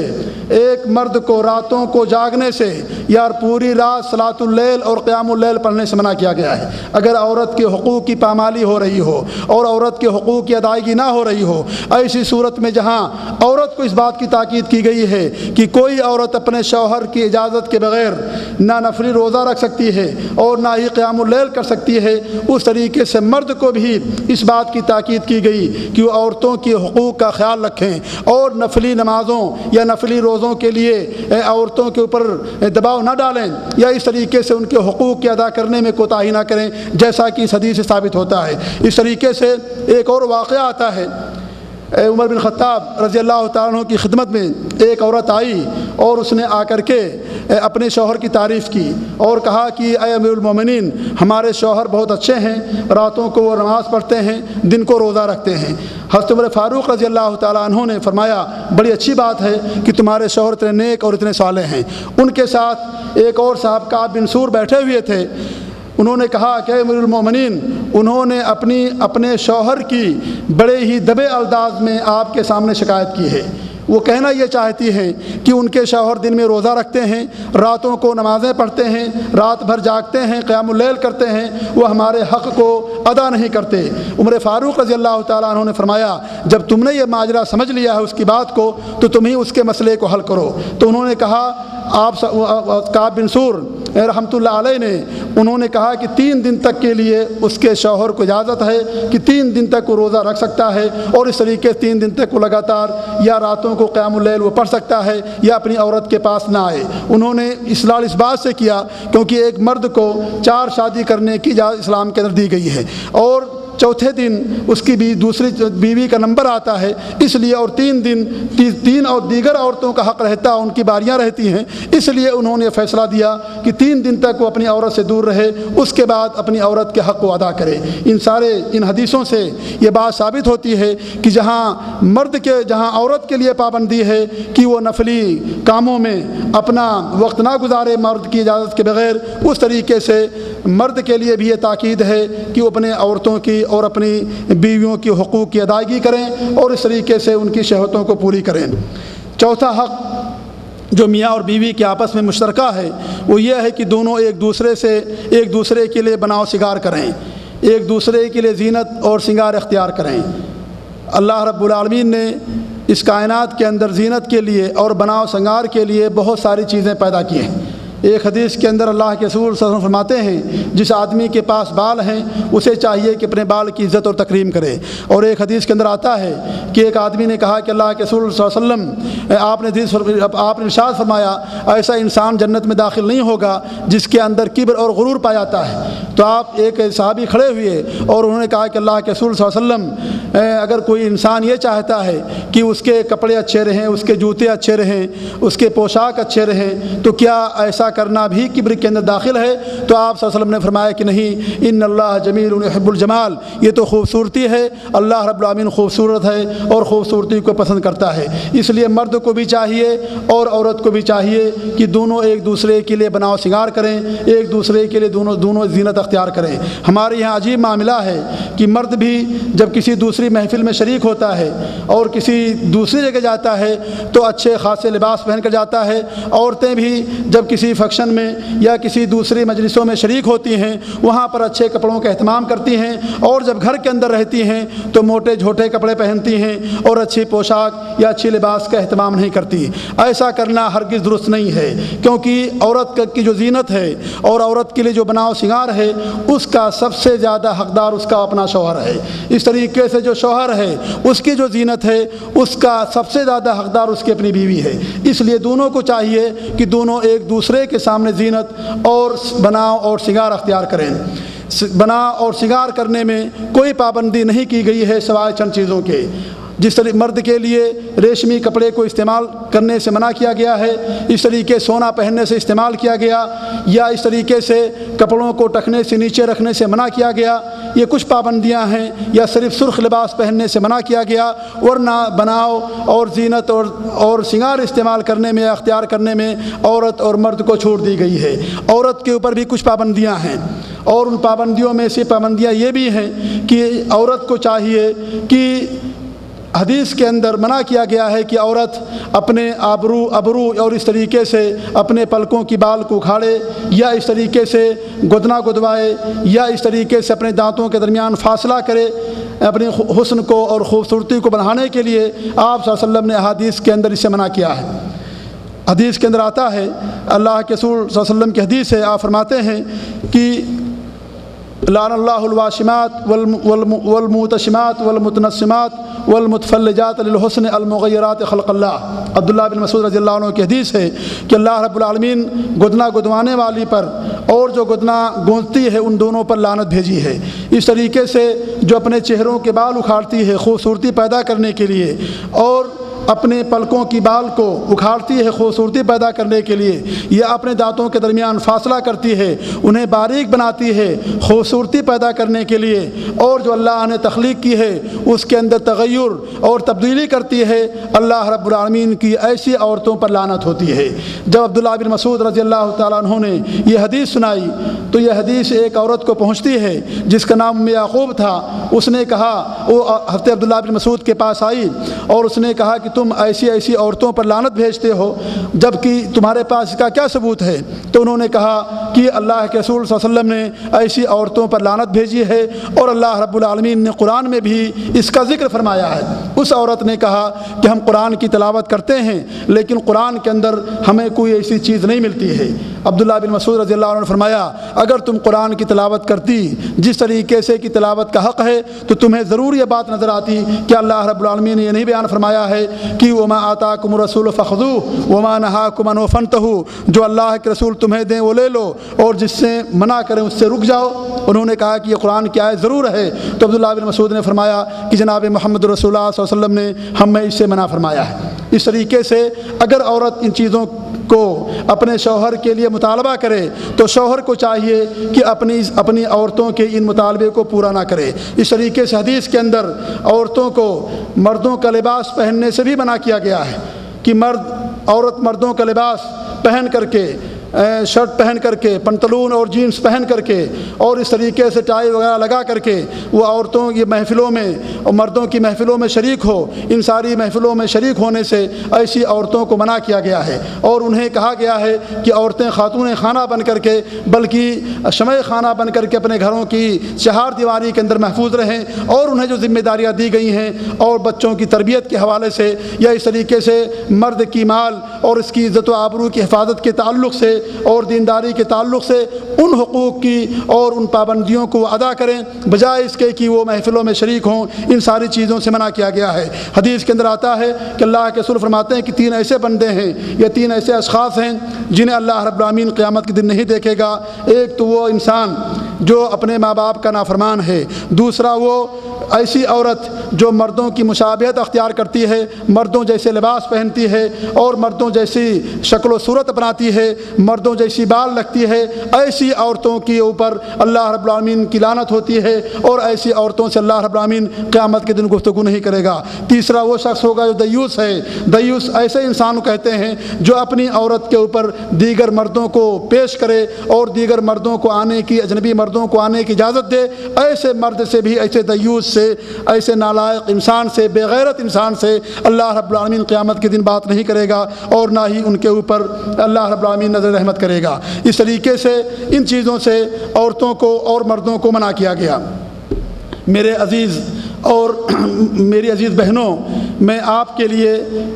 ایک مرد کو راتوں کو جاگنے سے یا پوری رات صلاۃ اللیل اور قیام اللیل پڑھنے سے منع کیا گیا ہے۔ اگر عورت کے حقوق کی پامالی ہو رہی ہو اور عورت کے حقوق کی ادائیگی نہ ہو رہی ہو، ایسی صورت میں جہاں عورت کو اس بات کی تاکید کی گئی ہے کہ کوئی عورت اپنے شوہر کی اجازت کے بغیر نہ نفلی روزہ رکھ سکتی ہے اور نہ ہی قیام اللیل کر سکتی ہے، اس طریقے سے مرد کو بھی اس بات کی تاکید کی گئی کہ وہ عورتوں کے حقوق کا خیال رکھیں اور نفلی نمازوں یا نفلی روزوں کے لیے عورتوں کے اوپر دباؤ نہ ڈالیں یا اس طریقے سے ان کے حقوق کے ادا کرنے میں کوتاہی نہ کریں، جیسا کہ اس حدیث سے ثابت ہوتا ہے۔ اس طریقے سے ایک اور واقعہ آتا ہے، عمر بن خطاب رضی اللہ تعالیٰ عنہ کی خدمت میں ایک عورت آئی اور اس نے آ کر کے اپنے شوہر کی تعریف کی اور کہا کہ اے امیر المومنین، ہمارے شوہر بہت اچھے ہیں، راتوں کو وہ نماز پڑھتے ہیں، دن کو روزہ رکھتے ہیں۔ حضرت عمر فاروق رضی اللہ تعالیٰ عنہ نے فرمایا بڑی اچھی بات ہے کہ تمہارے شوہر اتنے نیک اور اتنے صالح ہیں۔ ان کے ساتھ ایک اور صاحب کعب بن سور بیٹھے ہوئے تھے۔ انہوں نے کہا کہ امیر المومنین، انہوں نے اپنے شوہر کی بڑے ہی دبے انداز میں آپ کے سامنے شکایت کی ہے۔ وہ کہنا یہ چاہتی ہیں کہ ان کے شوہر دن میں روزہ رکھتے ہیں، راتوں کو نمازیں پڑھتے ہیں، رات بھر جاگتے ہیں، قیام اللیل کرتے ہیں، وہ ہمارے حق کو ادا نہیں کرتے۔ عمر فاروق رضی اللہ تعالیٰ عنہ نے فرمایا جب تم نے یہ ماجرا سمجھ لیا ہے اس کی بات کو تو تم ہی اس کے مسئلے کو حل کرو۔ تو انہوں نے کہا کعب بن سور رحمۃ اللہ علیہ نے انہوں نے کہا کہ 3 دن تک کے لیے اس کے شوہر کو اجازت ہے کہ 3 دن تک وہ روزہ رکھ سکتا ہے، اور اس طریقے سے 3 دن تک وہ لگاتار یا راتوں کو قیام اللیل وہ پڑھ سکتا ہے یا اپنی عورت کے پاس نہ آئے۔ انہوں نے اصلاح اس بات سے کیا کیونکہ ایک مرد کو 4 شادی کرنے کی اجازت اسلام کے اندر دی گئی ہے، اور چوتھے دن اس کی دوسری بیوی کا نمبر آتا ہے، اس لیے اور 3 دن 3 اور دیگر عورتوں کا حق رہتا، ان کی باریاں رہتی ہیں، اس لیے انہوں نے فیصلہ دیا کہ 3 دن تک وہ اپنی عورت سے دور رہے، اس کے بعد اپنی عورت کے حق کو ادا کرے۔ ان حدیثوں سے یہ بات ثابت ہوتی ہے کہ جہاں عورت کے لیے پابندی ہے کہ وہ نفلی کاموں میں اپنا وقت نہ گزارے مرد کی اجازت کے بغیر، اس طریقے سے مرد کے لیے بھی یہ تاکید ہے کہ وہ اپنے عورتوں کی اور اپنی بیویوں کی حقوق کی ادائیگی کریں اور اس طریقے سے ان کی شہوتوں کو پوری کریں۔ چوتھا حق جو میاں اور بیوی کے آپس میں مشترکہ ہے وہ یہ ہے کہ دونوں ایک دوسرے کے لیے بناؤ سنگار کریں، ایک دوسرے کے لیے زینت اور سنگار اختیار کریں۔ اللہ رب العالمین نے اس کائنات کے اندر زینت کے لیے اور بناؤ سنگار کے لیے بہت ساری چیزیں پیدا کی ہیں۔ ایک حدیث کے اندر اللہ کے رسول صلی اللہ علیہ وسلم فرماتے ہیں جس آدمی کے پاس بال ہیں اسے چاہیے کہ اپنے بال کی عزت اور تکریم کرے۔ اور ایک حدیث کے اندر آتا ہے کہ ایک آدمی نے کہا کہ اللہ کے رسول صلی اللہ علیہ وسلم آپ نے ارشاد فرمایا ایسا انسان جنت میں داخل نہیں ہوگا جس کے اندر کبر اور غرور پایا جاتا ہے۔ تو آپ ایک صحابی کھڑے ہوئے اور انہوں نے کہا کہ اللہ کے رسول صلی اللہ علیہ وسلم اگر کوئی انسان یہ چاہتا ہے کہ اس کے کپڑے اچھے رہیں، اس کے جوتے اچھے رہیں، اس کے پوشاک اچھے رہیں تو کیا ایسا کرنا بھی کبر کے اندر داخل ہے؟ تو آپ صلی اللہ علیہ وسلم نے فرمایا کہ نہیں، ان اللہ جمیل یحب الجمال، یہ تو خوبصورتی ہے، اللہ رب العالمین خوبصورت ہے اور خوبصورتی کو پسند کرتا ہے۔ اس لیے مرد کو بھی چاہیے اور عورت کو بھی چاہیے کہ دونوں ایک دوسرے کے لیے بناؤ سنگار کریں، ایک دوسرے کے لیے دونوں زینت اختیار کریں۔ ہمارے یہاں عجیب معاملہ ہے کہ مرد بھی جب کسی دوسری محفل میں شریک ہوتا ہے اور کسی دوسری جگہ جاتا ہے تو اچھے خاصے لباس پہن کر جاتا ہے، عورتیں بھی جب کسی فنکشن میں یا کسی دوسری مجلسوں میں شریک ہوتی ہیں وہاں پر اچھے کپڑوں کا اہتمام کرتی ہیں، اور جب گھر کے اندر رہتی ہیں تو موٹے جھوٹے کپڑے پہنتی ہیں اور اچھی پوشاک یا اچھی لباس کا اہتمام نہیں کرتی۔ ایسا کرنا ہرگز درست نہیں ہے، کیونکہ عورت کی جو زینت ہے اور عورت کے لیے جو بناؤ سنگار ہے اس کا سب سے زیادہ حقدار اس کا اپنا شوہر ہے۔ اس طریقے سے جو شوہر ہے اس کی جو زینت ہے اس کا سب سے زیادہ حقدار اس کی اپنی بیوی ہے۔ اس لیے دونوں کو چاہیے کہ دونوں ایک دوسرے کے سامنے زینت اور بناؤ اور سنگار اختیار کریں۔ بناؤ اور سنگار کرنے میں کوئی پابندی نہیں کی گئی ہے سوائے چند چیزوں کے۔ جس طرح مرد کے لیے ریشمی کپڑے کو استعمال کرنے سے منع کیا گیا ہے، اس طریقے سونا پہننے سے استعمال کیا گیا، یا اس طریقے سے کپڑوں کو ٹکنے سے نیچے رکھنے سے منع کیا گیا، یہ کچھ پابندیاں ہیں، یا صرف سرخ لباس پہننے سے منع کیا گیا، ورنہ بناؤ اور زینت اور سنگار استعمال کرنے میں اختیار کرنے میں عورت اور مرد کو چھوٹ دی گئی ہے۔ عورت کے اوپر بھی کچھ پابندیاں ہیں، اور ان پابندیوں میں سے پابندیاں یہ بھی ہیں کہ عورت کو چاہیے کہ حدیث کے اندر منع کیا گیا ہے کہ عورت اپنے ابرو اور اس طریقے سے اپنے پلکوں کی بال کو اکھاڑے، یا اس طریقے سے گدنا گدوائے، یا اس طریقے سے اپنے دانتوں کے درمیان فاصلہ کرے۔ اپنے حسن کو اور خوبصورتی کو بڑھانے کے لیے آپ صلی اللہ علیہ وسلم نے احادیث کے اندر اسے منع کیا ہے۔ حدیث کے اندر آتا ہے، اللہ کے رسول صلی اللہ علیہ وسلم کی حدیث ہے، آپ فرماتے ہیں کہ لعن اللہ الواشمات والموتشمات والمتنسمات والمتفلجات للحسن المغیرات خلق اللہ۔ عبداللہ بن مسعود رضی اللہ عنہ کی حدیث ہے کہ اللہ رب العالمین گدنا گدوانے والی پر اور جو گدنا گونجتی ہے ان دونوں پر لعنت بھیجی ہے۔ اس طریقے سے جو اپنے چہروں کے بال اکھاڑتی ہے خوبصورتی پیدا کرنے کے لیے اور اپنے پلکوں کی بال کو اکھاڑتی ہے خوبصورتی پیدا کرنے کے لیے، یا اپنے دانتوں کے درمیان فاصلہ کرتی ہے، انہیں باریک بناتی ہے خوبصورتی پیدا کرنے کے لیے، اور جو اللہ نے تخلیق کی ہے اس کے اندر تغیر اور تبدیلی کرتی ہے، اللہ رب العالمین کی ایسی عورتوں پر لعنت ہوتی ہے۔ جب عبداللہ بن مسعود رضی اللہ تعالیٰ عنہ نے یہ حدیث سنائی تو یہ حدیث ایک عورت کو پہنچتی ہے جس کا نام ام یعقوب تھا۔ اس نے کہا، وہ حضرت عبداللہ بن مسعود کے پاس آئی اور اس نے کہا کہ تم ایسی ایسی عورتوں پر لعنت بھیجتے ہو جبکہ تمہارے پاس اس کا کیا ثبوت ہے؟ تو انہوں نے کہا کہ اللہ کے رسول صلی اللہ علیہ وسلم نے ایسی عورتوں پر لعنت بھیجی ہے اور اللہ رب العالمین نے قرآن میں بھی اس کا ذکر فرمایا ہے۔ اس عورت نے کہا کہ ہم قرآن کی تلاوت کرتے ہیں لیکن قرآن کے اندر ہمیں کوئی ایسی چیز نہیں ملتی ہے۔ عبداللہ بن مسعود رضی اللہ عنہ نے فرمایا، اگر تم قرآن کی تلاوت کرتی جس طریقے سے کی تلاوت کا حق ہے تو تمہیں ضرور یہ بات نظر آتی کہ اللہ رب العالمین نے یہ نہیں بیان فرمایا ہے کہ وما آتاکم الرسول فخذوہ وما نہاکم عنہ فانتہوا، جو اللہ کے رسول تمہیں دیں وہ لے لو اور جس سے منع کریں اس سے رک جاؤ۔ انہوں نے کہا کہ یہ قرآن کی آیت ضرور ہے، تو عبداللہ بن مسعود نے فرمایا کہ جناب محمد رسول اللہ صلی اللہ علیہ وسلم نے ہمیں اس سے منع فرمایا ہے۔ اس طریقے سے اگر عورت ان چیزوں کو اپنے شوہر کے لیے مطالبہ کرے تو شوہر کو چاہیے کہ اپنی عورتوں کے ان مطالبے کو پورا نہ کرے۔ اس طریقے سے حدیث کے اندر عورتوں کو مردوں کا لباس پہننے سے بھی منع کیا گیا ہے کہ عورت مردوں کا لباس پہن کر کے، شرٹ پہن کر کے، پنتلون اور جینس پہن کر کے اور اس طریقے سے ٹائی وغیرہ لگا کر کے وہ عورتوں کی محفلوں میں اور مردوں کی محفلوں میں شریک ہو۔ ان ساری محفلوں میں شریک ہونے سے ایسی عورتوں کو منع کیا گیا ہے اور انہیں کہا گیا ہے کہ عورتیں خاتون خانہ بن کر کے بلکہ شمع خانہ بن کر کے اپنے گھروں کی چہار دیواری کے اندر محفوظ رہیں، اور انہیں جو ذمہ داریاں دی گئی ہیں اور بچوں کی تربیت کے حوالے سے یا اس طریقے سے مرد کی مال اور اس کی عزت و آبرو کی حفاظت کے تعلق سے اور دینداری کے تعلق سے ان حقوق کی اور ان پابندیوں کو ادا کریں بجائے اس کے کہ وہ محفلوں میں شریک ہوں۔ ان ساری چیزوں سے منع کیا گیا ہے۔ حدیث کے اندر آتا ہے کہ اللہ کے رسول فرماتے ہیں کہ 3 ایسے بندے ہیں یا 3 ایسے اشخاص ہیں جنہیں اللہ رب العالمین قیامت کے دن نہیں دیکھے گا۔ ایک تو وہ انسان جو اپنے ماں باپ کا نافرمان ہے، دوسرا وہ ایسی عورت جو مردوں کی مشابہت اختیار کرتی ہے، مردوں جیسے لباس پہنتی ہے اور مردوں جیسی شکل و صورت اپناتی ہے، مردوں جیسی بال رکھتی ہے، ایسی عورتوں کے اوپر اللہ رب العالمین کی لعنت ہوتی ہے اور ایسی عورتوں سے اللہ رب العالمین قیامت کے دن گفتگو نہیں کرے گا۔ تیسرا وہ شخص ہوگا جو دیوس ہے۔ دیوس ایسے انسان کو کہتے ہیں جو اپنی عورت کے اوپر دیگر مردوں کو پیش کرے اور دیگر مردوں کو آنے کی، اجنبی مردوں کو آنے کی اجازت دے۔ ایسے مرد سے بھی، ایسے دیوس سے، ایسے نالائق انسان سے، بے غیرت انسان سے اللہ رب العالمین قیامت کے دن بات نہیں کرے گا اور نہ ہی ان کے اوپر اللہ رب العالمین نظر رحمت کرے گا۔ اس طریقے سے ان چیزوں سے عورتوں کو اور مردوں کو منع کیا گیا۔ میرے عزیز اور میری عزیز بہنوں، میں آپ کے لیے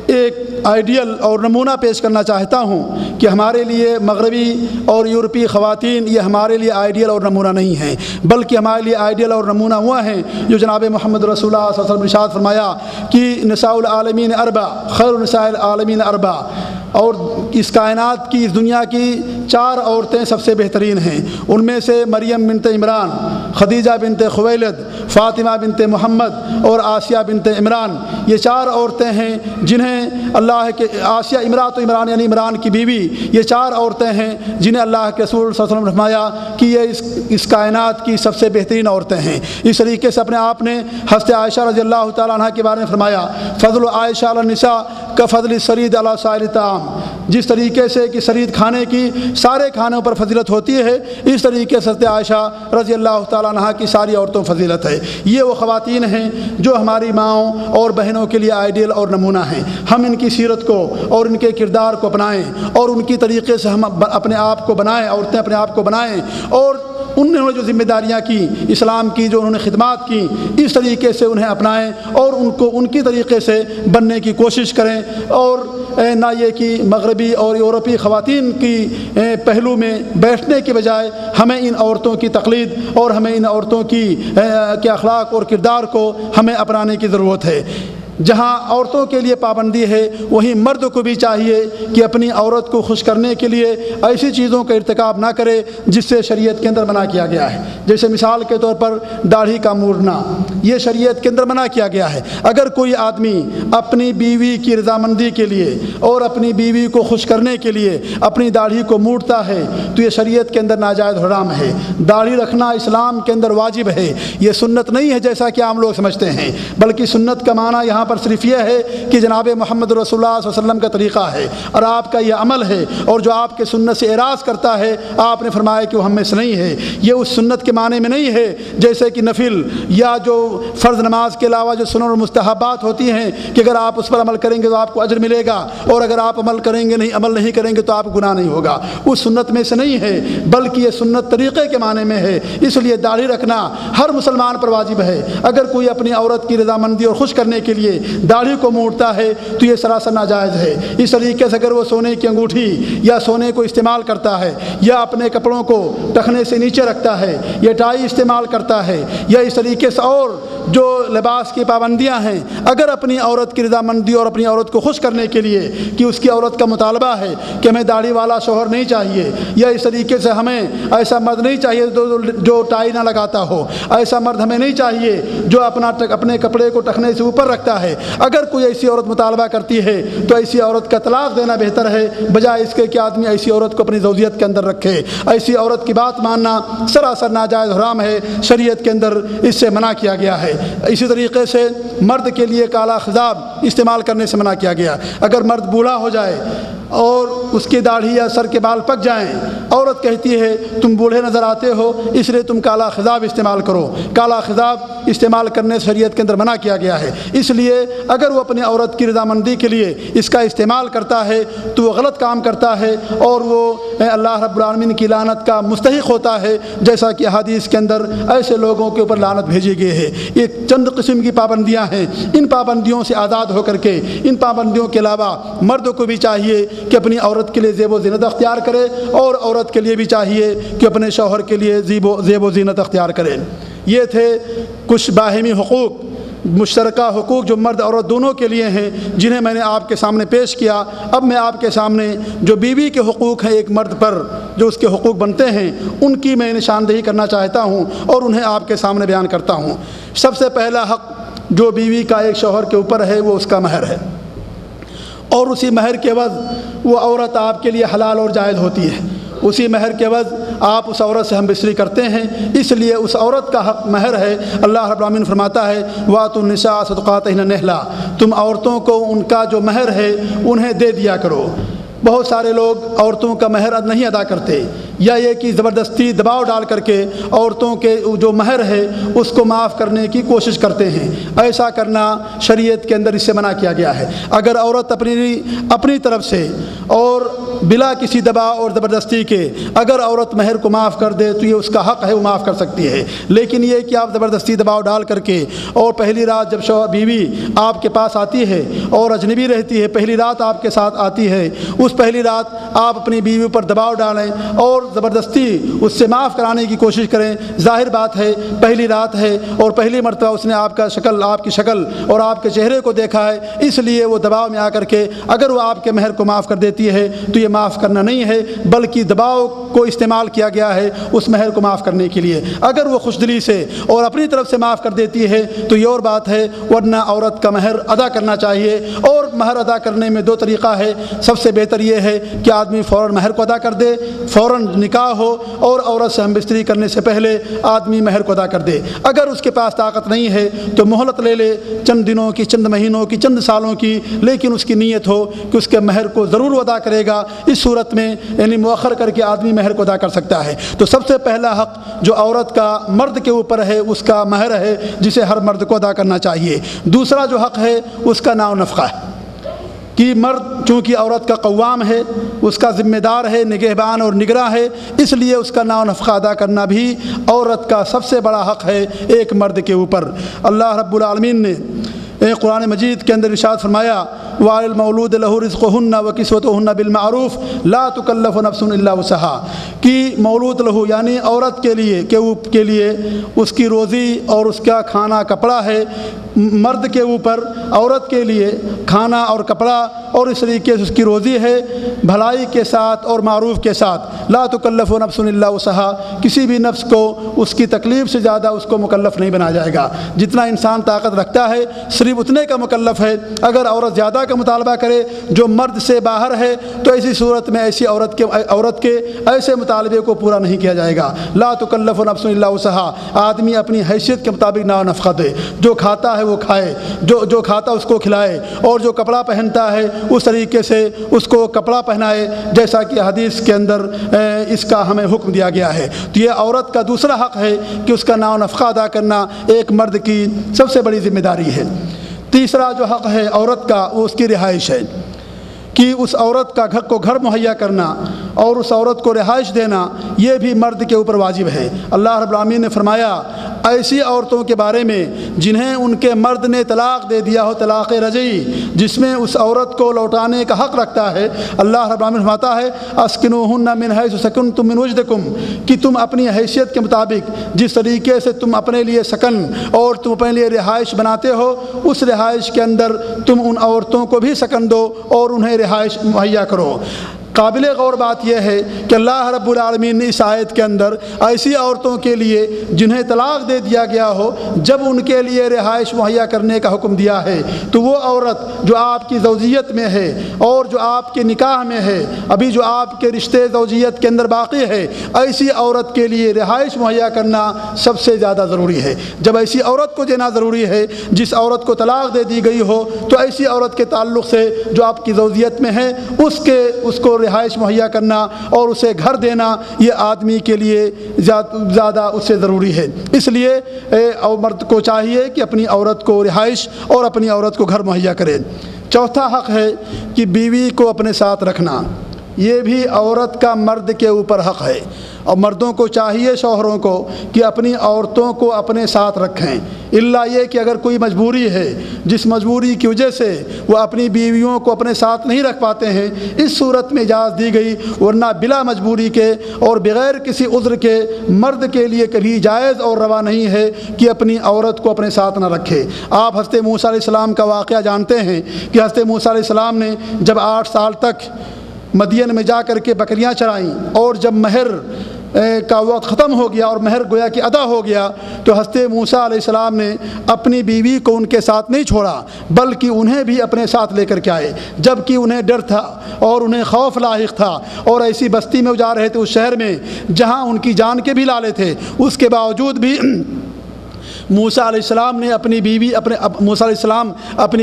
ایک آئیڈیل اور نمونہ پیش کرنا چاہتا ہوں کہ ہمارے لیے مغربی اور یورپی خواتین یہ ہمارے لیے آئیڈیل اور نمونہ نہیں ہیں، بلکہ ہمارے لیے آئیڈیل اور نمونہ ہوا ہیں جو جناب محمد رسول اللہ صلی اللہ علیہ وسلم نے ارشاد فرمایا کہ نساء العالمین اربع، خیر نساء العالمین اربع، اور اس کائنات کی، اس دنیا کی 4 عورتیں سب سے بہترین ہیں۔ ان میں سے مریم بنت عمران، خدیجہ بنت خویلد، فاطمہ بنت محمد اور آسیہ بنت عمران، یہ 4 عورتیں ہیں جنہیں اللہ کے، آسیہ امراۃ عمران یعنی عمران کی بیوی، یہ 4 عورتیں ہیں جنہیں اللہ کے رسول صلی اللہ علیہ وسلم نے فرمایا کہ یہ اس کائنات کی سب سے بہترین عورتیں ہیں۔ اس طریقے سے اپنے آپ نے حضرت عائشہ رضی اللہ تعالیٰ عنہ کے بارے میں فرمایا، فضل عائشہ علی النساء کفضل السرید علی سائر الطعام، جس طریقے سے کہ سرید کھانے کی سارے کھانوں پر فضیلت ہوتی ہے، اس طریقے سے حضرت عائشہ رضی اللہ تعالیٰ عنہ کی ساری عورتوں فضیلت ہے۔ یہ وہ خواتین ہیں جو ہماری ماؤں اور بہنوں کے لیے آئیڈیل اور نمونہ ہیں۔ ہم ان کی سیرت کو اور ان کے کردار کو اپنائیں اور ان کی طریقے سے ہم اپنے آپ کو بنائیں، عورتیں اپنے آپ کو بنائیں، اور انہوں نے جو ذمہ داریاں کی اسلام کی، جو انہوں نے خدمات کی، اس طریقے سے انہیں اپنائیں اور ان کو ان کی طریقے سے بننے کی کوشش کریں، اور نہ یہ کہ مغربی اور یورپی خواتین کی پہلو میں بیٹھنے کے بجائے ہمیں ان عورتوں کی تقلید اور ہمیں ان عورتوں کی کے اخلاق اور کردار کو ہمیں اپنانے کی ضرورت ہے۔ جہاں عورتوں کے لیے پابندی ہے وہیں مرد کو بھی چاہیے کہ اپنی عورت کو خوش کرنے کے لیے ایسی چیزوں کا ارتکاب نہ کرے جس سے شریعت کے اندر منع کیا گیا ہے. جیسے مثال کے طور پر داڑھی کا مونڈنا، یہ شریعت کے اندر منع کیا گیا ہے. اگر کوئی آدمی اپنی بیوی کی رضامندی کے لیے اور اپنی بیوی کو خوش کرنے کے لیے اپنی داڑھی کو مونڈتا ہے تو یہ شریعت کے اندر ناجائز حرام ہے. داڑھی رکھنا اسلام کے اندر واجب ہے، یہ سنت نہیں ہے جیسا کہ عام لوگ سمجھتے ہیں، بلکہ سنت کا معنی یہاں پر صرف یہ ہے کہ جناب محمد رسول اللہ صلی اللہ علیہ وسلم کا طریقہ ہے اور آپ کا یہ عمل ہے، اور جو آپ کے سنت سے اعراض کرتا ہے آپ نے فرمایا کہ وہ ہم میں سے نہیں ہے. یہ اس سنت کے معنی میں نہیں ہے جیسے کہ نفل یا جو فرض نماز کے علاوہ جو سنن اور مستحبات ہوتی ہیں کہ اگر آپ اس پر عمل کریں گے تو آپ کو اجر ملے گا، اور اگر آپ عمل نہیں کریں گے تو آپ کو گناہ نہیں ہوگا. اس سنت میں سے نہیں ہے، بلکہ یہ سنت طریقے کے معنی میں ہے. اس لیے داڑھی رکھنا ہر مسلمان پر واجب ہے. اگر کوئی اپنی عورت کی رضامندی اور خوش کرنے کے لیے داڑھی کو مونڈتا ہے تو یہ سراسر ناجائز ہے. اس طریقے سے اگر وہ سونے کی انگوٹھی یا سونے کو استعمال کرتا ہے یا اپنے کپڑوں کو ٹخنے سے نیچے رکھتا ہے یا ٹائی استعمال کرتا ہے یا اس طریقے سے اور جو لباس کی پابندیاں ہیں، اگر اپنی عورت کی رضامندی اور اپنی عورت کو خوش کرنے کے لیے کہ اس کی عورت کا مطالبہ ہے کہ ہمیں داڑھی والا شوہر نہیں چاہیے، یا اس طریقے سے ہمیں ایسا مرد نہیں چاہیے جو ٹائی نہ لگاتا ہو، ایسا مرد ہمیں نہیں چاہیے جو اپنے کپڑے کو ٹخنے سے اوپر رکھتا ہے، اگر کوئی ایسی عورت مطالبہ کرتی ہے تو ایسی عورت کا طلاق دینا بہتر ہے بجائے اس کے کہ آدمی ایسی عورت کو اپنی زوجیت کے اندر رکھے. ایسی عورت کی بات ماننا سراسر ناجائز حرام ہے، شریعت کے اندر اس سے منع کیا گیا ہے. اسی طریقے سے مرد کے لیے کالا خضاب استعمال کرنے سے منع کیا گیا. اگر مرد بوڑھا ہو جائے اور اس کی داڑھی یا سر کے بال پک جائیں، عورت کہتی ہے تم بوڑھے نظر آتے ہو اس لیے تم کالا خضاب استعمال کرو. کالا خضاب استعمال کرنے سے شریعت کے اندر منع کیا گیا ہے. اس لیے اگر وہ اپنی عورت کی رضامندی کے لیے اس کا استعمال کرتا ہے تو وہ غلط کام کرتا ہے اور وہ اللہ رب العالمین کی لعنت کا مستحق ہوتا ہے، جیسا کہ حدیث کے اندر ایسے لوگوں کے اوپر لعنت بھیجی گئی ہے. یہ چند قسم کی پابندیاں ہیں. ان پابندیوں سے آزاد ہو کر کے ان پابندیوں کے علاوہ مرد کو بھی چاہیے کہ اپنی عورت کے لیے زیب و زینت اختیار کرے، اور عورت کے لیے بھی چاہیے کہ اپنے شوہر کے لیے زیب و زینت اختیار کرے. یہ تھے کچھ باہمی حقوق، مشترکہ حقوق جو مرد عورت دونوں کے لیے ہیں، جنہیں میں نے آپ کے سامنے پیش کیا. اب میں آپ کے سامنے جو بیوی کے حقوق ہیں ایک مرد پر جو اس کے حقوق بنتے ہیں ان کی میں نشاندہی کرنا چاہتا ہوں اور انہیں آپ کے سامنے بیان کرتا ہوں. سب سے پہلا حق جو بیوی کا ایک شوہر کے اوپر ہے وہ اس کا مہر ہے، اور اسی مہر کے عوض وہ عورت آپ کے لیے حلال اور جائز ہوتی ہے. اسی مہر کے عوض آپ اس عورت سے ہم بستری کرتے ہیں، اس لیے اس عورت کا حق مہر ہے. اللہ رب العالمین فرماتا ہے وَآتُوا النِّسَاءَ صَدُقَاتِهِنَّ نِحْلًا، تم عورتوں کو ان کا جو مہر ہے انہیں دے دیا کرو. بہت سارے لوگ عورتوں کا مہر نہیں ادا کرتے، یا یہ کہ زبردستی دباؤ ڈال کر کے عورتوں کے جو مہر ہے اس کو معاف کرنے کی کوشش کرتے ہیں. ایسا کرنا شریعت کے اندر اس سے منع کیا گیا ہے. اگر عورت اپنی طرف سے اور بلا کسی دباؤ اور زبردستی کے اگر عورت مہر کو معاف کر دے تو یہ اس کا حق ہے، وہ معاف کر سکتی ہے. لیکن یہ کہ آپ زبردستی دباؤ ڈال کر کے اور پہلی رات جب بیوی آپ کے پاس آتی ہے اور اجنبی رہتی ہے، پہلی رات آپ کے ساتھ آتی ہے، اس پہلی رات آپ اپنی بیوی پر دباؤ ڈالیں اور زبردستی اس سے معاف کرانے کی کوشش کریں. ظاہر بات ہے پہلی رات ہے اور پہلی مرتبہ اس نے آپ کی شکل اور آپ کے چہرے کو دیکھا ہے، اس لیے وہ دباؤ میں آ کر کے اگر وہ آپ کے مہر کو معاف کر دیتی ہے تو یہ معاف کرنا نہیں ہے، بلکہ دباؤ کو استعمال کیا گیا ہے اس مہر کو معاف کرنے کے لیے. اگر وہ خوش دلی سے اور اپنی طرف سے معاف کر دیتی ہے تو یہ اور بات ہے، ورنہ عورت کا مہر ادا کرنا چاہیے. اور مہر ادا کرنے میں دو طریقہ ہے. سب سے بہتر یہ ہے کہ آدمی فوراً مہر کو ادا کر دے، فوراً نکاح ہو اور عورت سے ہم بستری کرنے سے پہلے آدمی مہر کو ادا کر دے. اگر اس کے پاس طاقت نہیں ہے تو مہلت لے لے، چند دنوں کی، چند مہینوں کی، چند سالوں کی، لیکن اس کی نیت ہو کہ اس کے مہر کو ضرور ادا کرے گا. اس صورت میں یعنی مؤخر کر کے آدمی مہر کو ادا کر سکتا ہے. تو سب سے پہلا حق جو عورت کا مرد کے اوپر ہے اس کا مہر ہے، جسے ہر مرد کو ادا کرنا چاہیے. دوسرا جو حق ہے اس کا نام نفقہ ہے کہ مرد چونکہ عورت کا قوام ہے، اس کا ذمہ دار ہے، نگہبان اور نگراں ہے، اس لیے اس کا نام نفقہ ادا کرنا بھی عورت کا سب سے بڑا حق ہے ایک مرد کے اوپر. اللہ رب العالمین نے قرآن مجید کے اندر ارشاد فرمایا وَعَلَى الْمَوْلُودِ لَهُ رِزْقُهُنَّ وَكِسْوَتُهُنَّ بِالْمَعْرُوفِ لَا تُكَلَّفُ نَفْسٌ إِلَّا وُسْعَهَا کہ مولود لہو یعنی عورت کے لیے اس کی روزی اور اس کا کھانا کپڑا ہے، مرد کے اوپر عورت کے لیے کھانا اور کپڑا اور اس طریقے سے اس کی روزی ہے بھلائی کے ساتھ اور معروف کے ساتھ۔ لا تکلف نفس الا وسعها کسی بھی نفس کو اس کی تکلیف سے زیادہ اس کو مکلف نہیں بنایا جائے گا۔ جتنا انسان طاقت رکھتا ہے صرف اتنے کا مکلف ہے۔ اگر عورت زیادہ کا مطالبہ کرے جو مرد سے باہر ہے تو ایسی صورت میں ایسی عورت کے ایسے مطالبے کو پورا نہیں کیا جائے گا۔ لا تکلف نفس الا وسعها آدمی اپنی حیثیت کے مطابق نفقہ دے، جو کھاتا ہے وہ کھائے، جو کھاتا اس کو کھلائے، اور جو کپڑا پہنتا ہے اس طریقے سے اس کو کپڑا پہنائے جیسا کہ حدیث کے اندر اس کا ہمیں حکم دیا گیا ہے۔ تو یہ عورت کا دوسرا حق ہے کہ اس کا نفقہ ادا کرنا ایک مرد کی سب سے بڑی ذمہ داری ہے۔ تیسرا جو حق ہے عورت کا وہ اس کی رہائش ہے کہ اس عورت کا گھر مہیا کرنا اور اس عورت کو رہائش دینا یہ بھی مرد کے اوپر واجب ہے۔ اللہ رب العالمین نے فرمایا ایسی عورتوں کے بارے میں جنہیں ان کے مرد نے طلاق دے دیا ہو طلاق رجعی جس میں اس عورت کو لوٹانے کا حق رکھتا ہے، اللہ رب العالمین فرماتا ہے اسکنوہن من حیث سکنتم من وجدکم کہ تم اپنی حیثیت کے مطابق جس طریقے سے تم اپنے لیے سکن اور تم اپنے لیے رہائش بناتے ہو اس رہائش کے اندر تم ان عورتوں کو بھی سکن دو اور انہیں رہائش مہیا کرو۔ قابل غور بات یہ ہے کہ اللہ رب العالمین نے اس آیت کے اندر ایسی عورتوں کے لیے جنہیں طلاق دے دیا گیا ہو جب ان کے لیے رہائش مہیا کرنے کا حکم دیا ہے تو وہ عورت جو آپ کی زوجیت میں ہے اور جو آپ کے نکاح میں ہے ابھی جو آپ کے رشتے زوجیت کے اندر باقی ہے ایسی عورت کے لیے رہائش مہیا کرنا سب سے زیادہ ضروری ہے۔ جب ایسی عورت کو دینا ضروری ہے جس عورت کو طلاق دے دی گئی ہو تو ایسی عورت کے تعلق سے جو آپ کی زوجیت میں ہے اس کو رہائش مہیا کرنا اور اسے گھر دینا یہ آدمی کے لیے زیادہ اس سے ضروری ہے۔ اس لیے مرد کو چاہیے کہ اپنی عورت کو رہائش اور اپنی عورت کو گھر مہیا کرے۔ چوتھا حق ہے کہ بیوی کو اپنے ساتھ رکھنا، یہ بھی عورت کا مرد کے اوپر حق ہے اور مردوں کو چاہیے شوہروں کو کہ اپنی عورتوں کو اپنے ساتھ رکھیں، الا یہ کہ اگر کوئی مجبوری ہے جس مجبوری کی وجہ سے وہ اپنی بیویوں کو اپنے ساتھ نہیں رکھ پاتے ہیں اس صورت میں اجازت دی گئی، ورنہ بلا مجبوری کے اور بغیر کسی عذر کے مرد کے لیے کبھی جائز اور روا نہیں ہے کہ اپنی عورت کو اپنے ساتھ نہ رکھے۔ آپ حضرت موسیٰ علیہ السلام کا واقعہ جانتے ہیں کہ حضرت موسیٰ علیہ السلام نے جب 8 سال تک مدین میں جا کر کے بکریاں چرائیں اور جب مہر کا وقت ختم ہو گیا اور مہر گویا کہ ادا ہو گیا تو حضرت موسیٰ علیہ السلام نے اپنی بیوی کو ان کے ساتھ نہیں چھوڑا بلکہ انہیں بھی اپنے ساتھ لے کر کے آئے، جب کہ انہیں ڈر تھا اور انہیں خوف لاحق تھا اور ایسی بستی میں جا رہے تھے اس شہر میں جہاں ان کی جان کے بھی لالے تھے، اس کے باوجود بھی موسیٰ علیہ السلام نے اپنی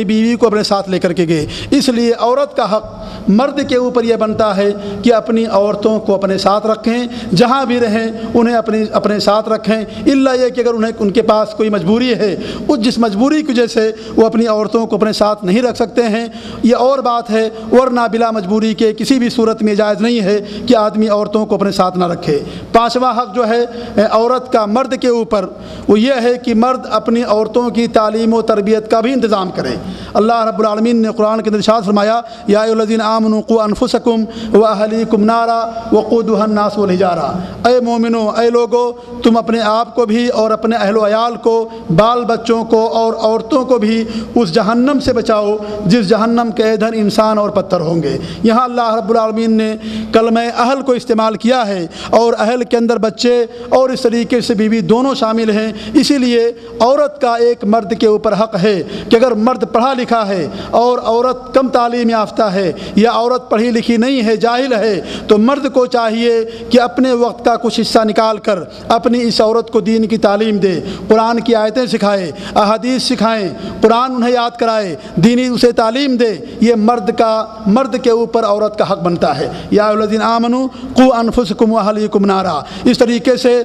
بیوی کو اپنے ساتھ لے کر کے گئے۔ اس لیے عورت کا حق مرد کے اوپر یہ بنتا ہے کہ اپنی عورتوں کو اپنے ساتھ رکھیں، جہاں بھی رہیں انہیں اپنے ساتھ رکھیں، الا یہ کہ اگر ان کے پاس کوئی مجبوری ہے اس جس مجبوری کی وجہ سے وہ اپنی عورتوں کو اپنے ساتھ نہیں رکھ سکتے ہیں یہ اور بات ہے، ورنہ بلا مجبوری کے کسی بھی صورت میں جائز نہیں ہے کہ آدمی عورتوں کو اپنے ساتھ نہ رکھے۔ پانچواں حق جو ہے عورت کا مرد کے اوپر وہ یہ ہے کہ مرد اپنی عورتوں کی تعلیم و تربیت کا بھی انتظام کرے۔ اللہ رب العالمین نے قرآن کے اندر ارشاد فرمایا یا ایھا الذین آمنوا قوا انفسکم واہلیکم نارا وقودھا الناس والحجارہ، اے مومنو اے لوگو تم اپنے آپ کو بھی اور اپنے اہل و عیال کو، بال بچوں کو اور عورتوں کو بھی اس جہنم سے بچاؤ جس جہنم کے ایندھن انسان اور پتھر ہوں گے۔ یہاں اللہ رب العالمین نے کلمہ اہل کو استعمال کیا ہے اور اہل کے اندر بچے اور اس طریقے سے بیوی دونوں شامل ہیں، اسی لیے عورت کا ایک مرد کے اوپر حق ہے کہ اگر مرد پڑھا لکھا ہے اور عورت کم تعلیم یافتہ ہے یا عورت پڑھی لکھی نہیں ہے، جاہل ہے، تو مرد کو چاہیے کہ اپنے وقت کا کچھ حصہ نکال کر اپنی اس عورت کو دین کی تعلیم دے، قرآن کی آیتیں سکھائے، احادیث سکھائیں، قرآن انہیں یاد کرائے، دینی اسے تعلیم دے۔ یہ مرد کے اوپر عورت کا حق بنتا ہے۔ یا ایھا الذین آمنوا قوا انفسکم واہلیکم نارا، اس طریقے سے